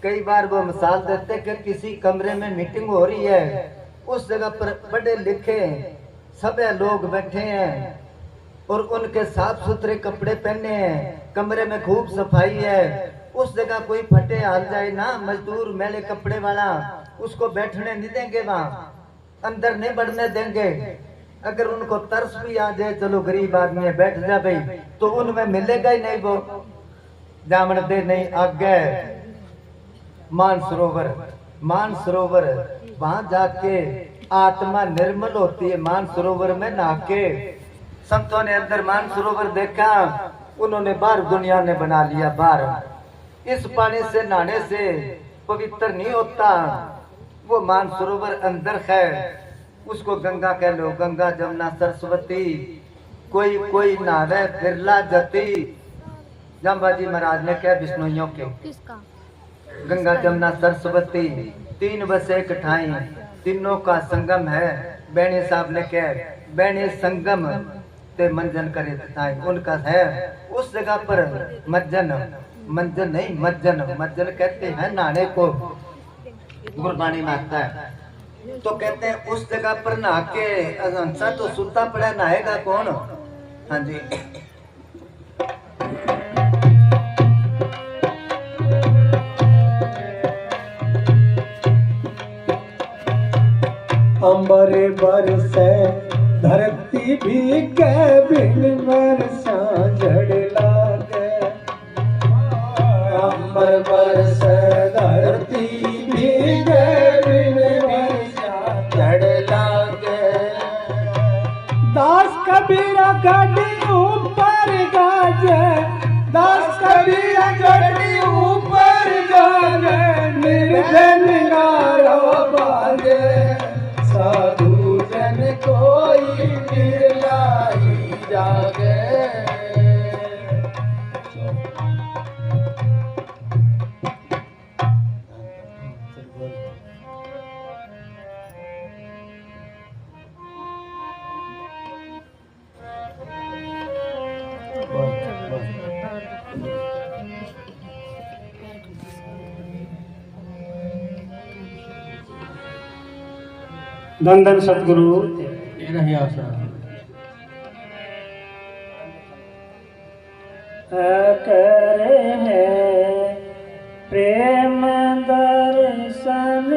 कई बार वो मिसाल देते कि किसी कमरे में मीटिंग हो रही है, उस जगह पर पढ़े लिखे सभी लोग बैठे हैं और उनके साफ सुथरे कपड़े पहने हैं, कमरे में खूब सफाई है। उस जगह कोई फटे हाल जाए ना, मजदूर मैले कपड़े वाला, उसको बैठने नहीं देंगे, वहां अंदर नहीं बढ़ने देंगे। अगर उनको तरस भी आ जाए, चलो गरीब आदमी है बैठ जा भाई, तो उनमें मिलेगा ही नहीं वो। जामन दे नहीं आगे मानसरोवर, मानसरोवर वहां जाके आत्मा निर्मल होती है। मानसरोवर में नहाके संतों ने अंदर मानसरोवर देखा, उन्होंने बाहर दुनिया ने बना लिया बाहर। इस पानी से नहाने से पवित्र नहीं होता, वो मानसरोवर अंदर है, उसको गंगा कह लो, गंगा जमुना सरस्वती। कोई कोई नहावे बिरला जती, जाम्बाजी महाराज ने कहा बिश्नोइयों के गंगा जमुना सरस्वती तीन बस एक ठाई, तीनों का संगम है। बैणी साहब ने कहा बैणी संगम ते मंजन करे ठाई, उनका है उस जगह पर मज्जन, मंजन नहीं मज्जन, मज्जन कहते हैं नहाने को, गुरबाणी में आता है। तो कहते हैं उस जगह पर नहा के हंसा तो सुता पड़ा, नहाएगा कौन? हाँ जी, अंबर बरसे धरती भी के बिन बरसा झड़ लागे। अंबर बरसे धरती भी के बिन बरसा झड़ लागे। दास कबीरा गड्डी ऊपर गाजे, दास कबीरा गड्डी ऊपर गाजे, निर्जन गारो बाजे। साधु जन कोई बिरला ही जागे। धन धन सतगुरु करे है प्रेम दर्शन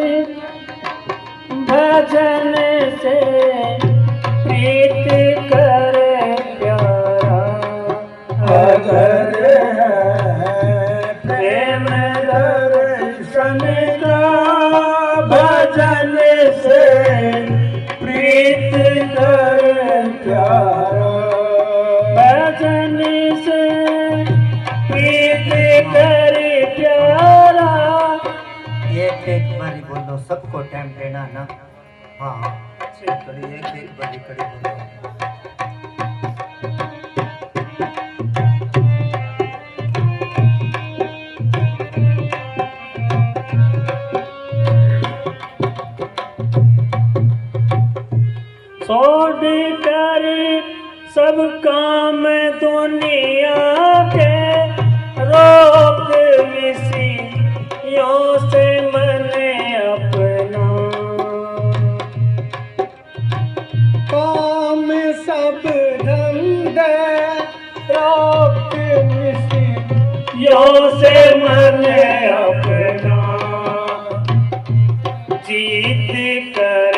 भजन से प्रीत करे प्यारा। अगर है प्रेम दर्शन का भजन से प्रीत कर प्यारा, भजन से प्रीत कर प्यारा। एक बारी बोलो, सबको टाइम देना ना। हाँ कड़ी एक बारी कड़ी बोलो। छोड़ कर सब काम दुनिया के, रोक मिसियों से मन अपना। काम सब धंधे रोक मिसियों से मन अपना। जीत कर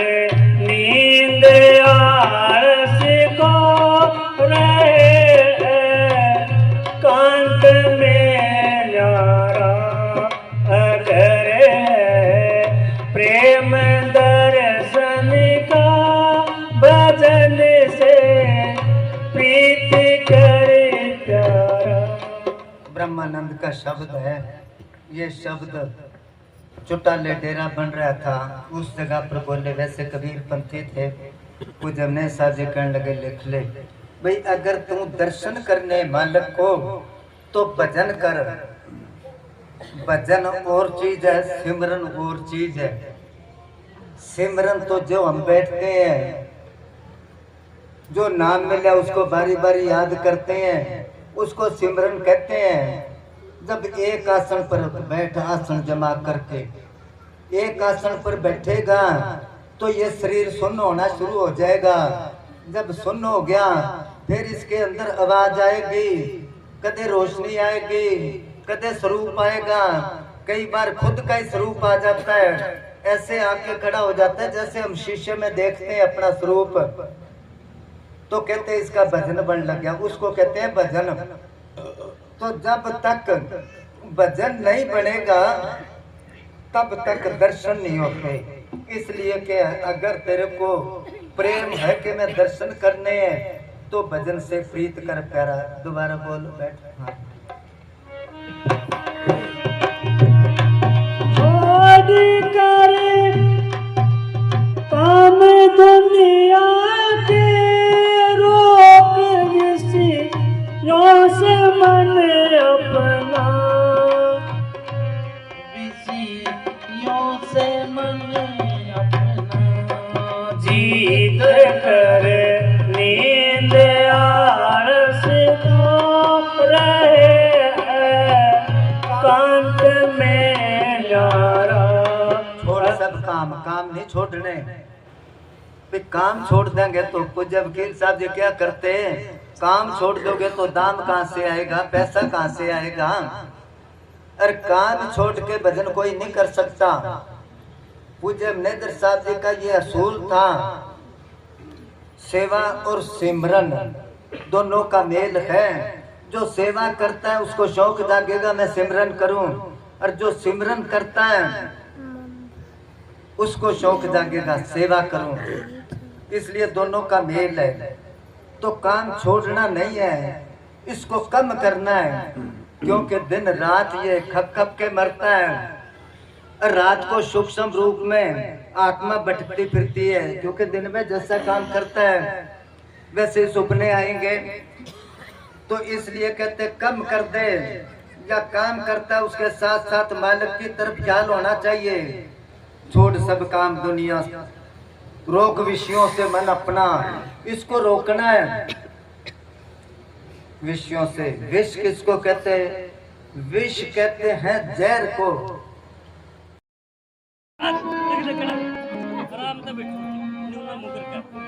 नींद आलस को रहे कांत में न्यारा। अगर प्रेम दर्शन का भजन से प्रीत करे प्यारा। ब्रह्मानंद का शब्द है, ये शब्द चुटाले डेरा बन रहा था, उस जगह पर बोले। वैसे कबीर पंथी थे, वो जब नए साजे करने लगे, लिख ले भाई अगर तू दर्शन करने मालिक को तो भजन कर। भजन और चीज है, सिमरन और चीज है। सिमरन तो जो हम बैठते हैं, जो नाम मिला उसको बारी बारी याद करते हैं, उसको सिमरन कहते हैं। जब एक आसन पर बैठ, आसन जमा करके एक आसन पर बैठेगा तो ये शरीर सुन्न होना शुरू हो जाएगा। जब सुन्न हो गया फिर इसके अंदर आवाज आएगी, कदे रोशनी आएगी, कदे स्वरूप आएगा। कई बार खुद का ही स्वरूप आ जाता है, ऐसे आके खड़ा हो जाता है जैसे हम शीशे में देखते हैं अपना स्वरूप। तो कहते हैं इसका भजन बन लग गया, उसको कहते हैं भजन। तो जब तक भजन नहीं बनेगा तब तक दर्शन नहीं होते। इसलिए कि अगर तेरे को प्रेम है कि मैं दर्शन करने हैं तो भजन से प्रीत कर प्यारा। दोबारा बोल बैठ। हाँ। छोड़ कर काम दुनिया के रोक विषयों से मन अपना, विषयों से मन अपना जीत कर नींद आलस को रहे कांत में न्यारा। छोड़ सब काम, काम नहीं छोड़ने। भी काम छोड़ देंगे तो पूज्य वकील साहब जी क्या करते हैं, काम छोड़ दोगे तो दाम कहाँ से आएगा, पैसा कहाँ से आएगा। और काम छोड़ के भजन कोई नहीं कर सकता। पूज्य मनेंद्र साहब जी का ये असूल था, सेवा और सिमरन दोनों का मेल है। जो सेवा करता है उसको शौक जागेगा मैं सिमरन करूं, और जो सिमरन करता है उसको शौक जागेगा सेवा करूं। इसलिए दोनों का मेल है। तो काम छोड़ना नहीं है, इसको कम करना है, क्योंकि दिन रात ये खप खप के मरता है। रात को सूक्ष्म रूप में आत्मा भटकती फिरती है, क्योंकि दिन में जैसा काम करता है वैसे सपने आएंगे। तो इसलिए कहते कम कर दे, या काम करता है उसके साथ साथ मालिक की तरफ ख्याल होना चाहिए। छोड़ सब काम दुनिया, रोक विषयों से मन अपना, इसको रोकना है विषयों से। विष किसको कहते हैं, विष कहते हैं जहर को। आराम से बैठो, न्यूना मुकर कर बैठो।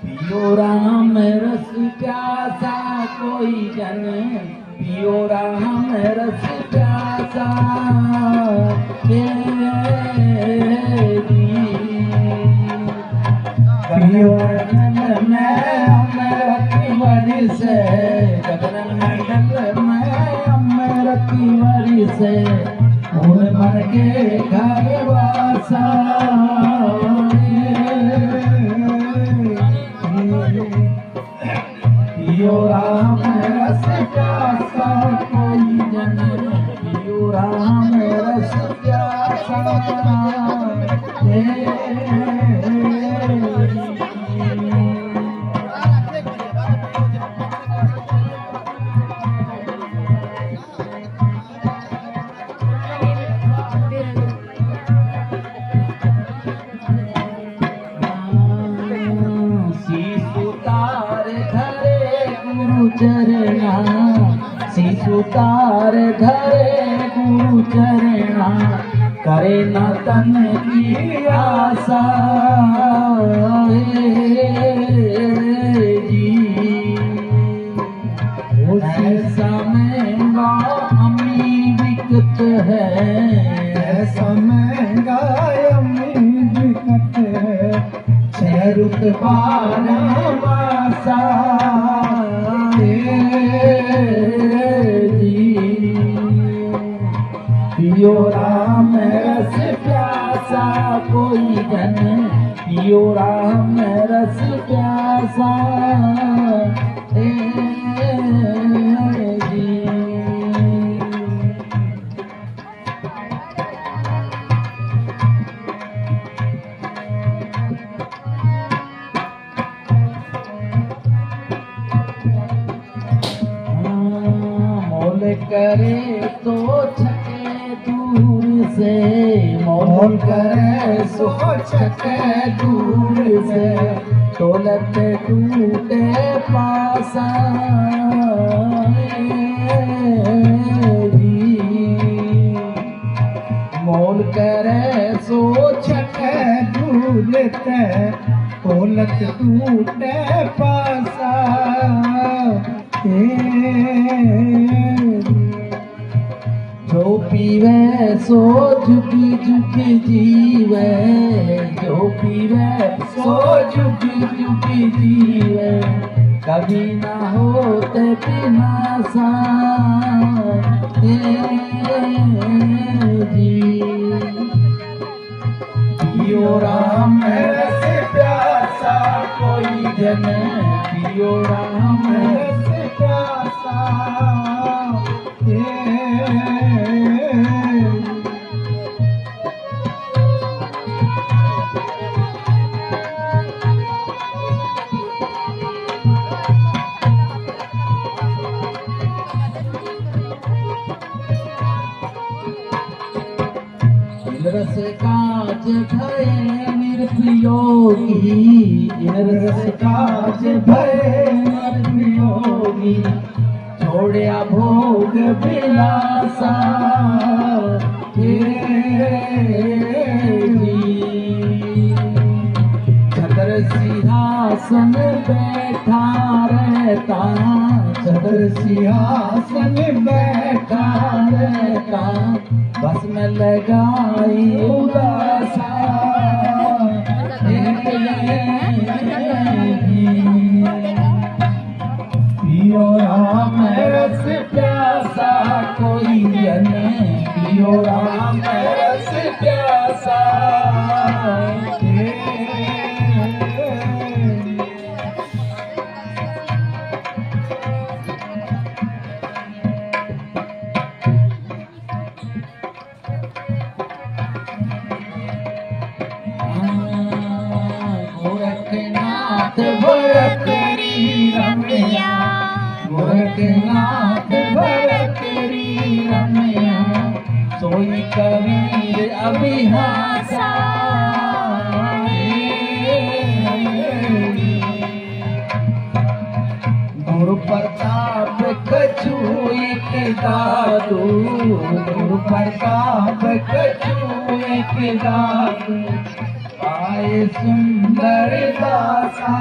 पियो राम रस प्यासा कोई जन, पियो राम रस प्यासा पियो मंडल में अमृत वर्ष, गगन मंडल में अमृत वर्ष, उन मन के घर वासा। पियो राम रस प्यासा कोई जन, पियो राम रस प्यासा चरणा, सिसुतार धरे गुरु चरणा, करे न तन की आशा जी। ऐसा महंगा अमी बिकत है, ऐसा महंगा अमी बिकत है, 6 रुपया मासा पियो राम रस प्यासा कोई जन, पियो राम रस प्यासा जी। करे तो छके दूर से, मौन करे सो छके दूर से, दौलत टूटे पासा मोल करे सो छके दूर से, दौलत टूटे पासा जो पीवे सो झुकी झुकी जीवे, जो पीवे सो झुकी झुकी जीवे, कभी ना होते पिनासा जी। पियो राम रस प्यासा कोई जन, पियो राम रस प्यासा रस काज भय निर्प्रियोगी, रस काज भय निर्प्रियोगी, छोड़या भोग विलासा छतर सिंहासन बैठा रहता, छतर सिंहासन बैठा रहता, बस में लगाई उदासा पियो राम रस प्यासा कोई जन, पियो राम रस प्यासा गोरखनाथ भरकरी रमैया, गोरखनाथ भरकरी रमैया, सोई कबीर अभिहासा गुरु प्रताप कछु एक दादू, गुरु प्रताप कछु एक दादू, आए सुंदर दासा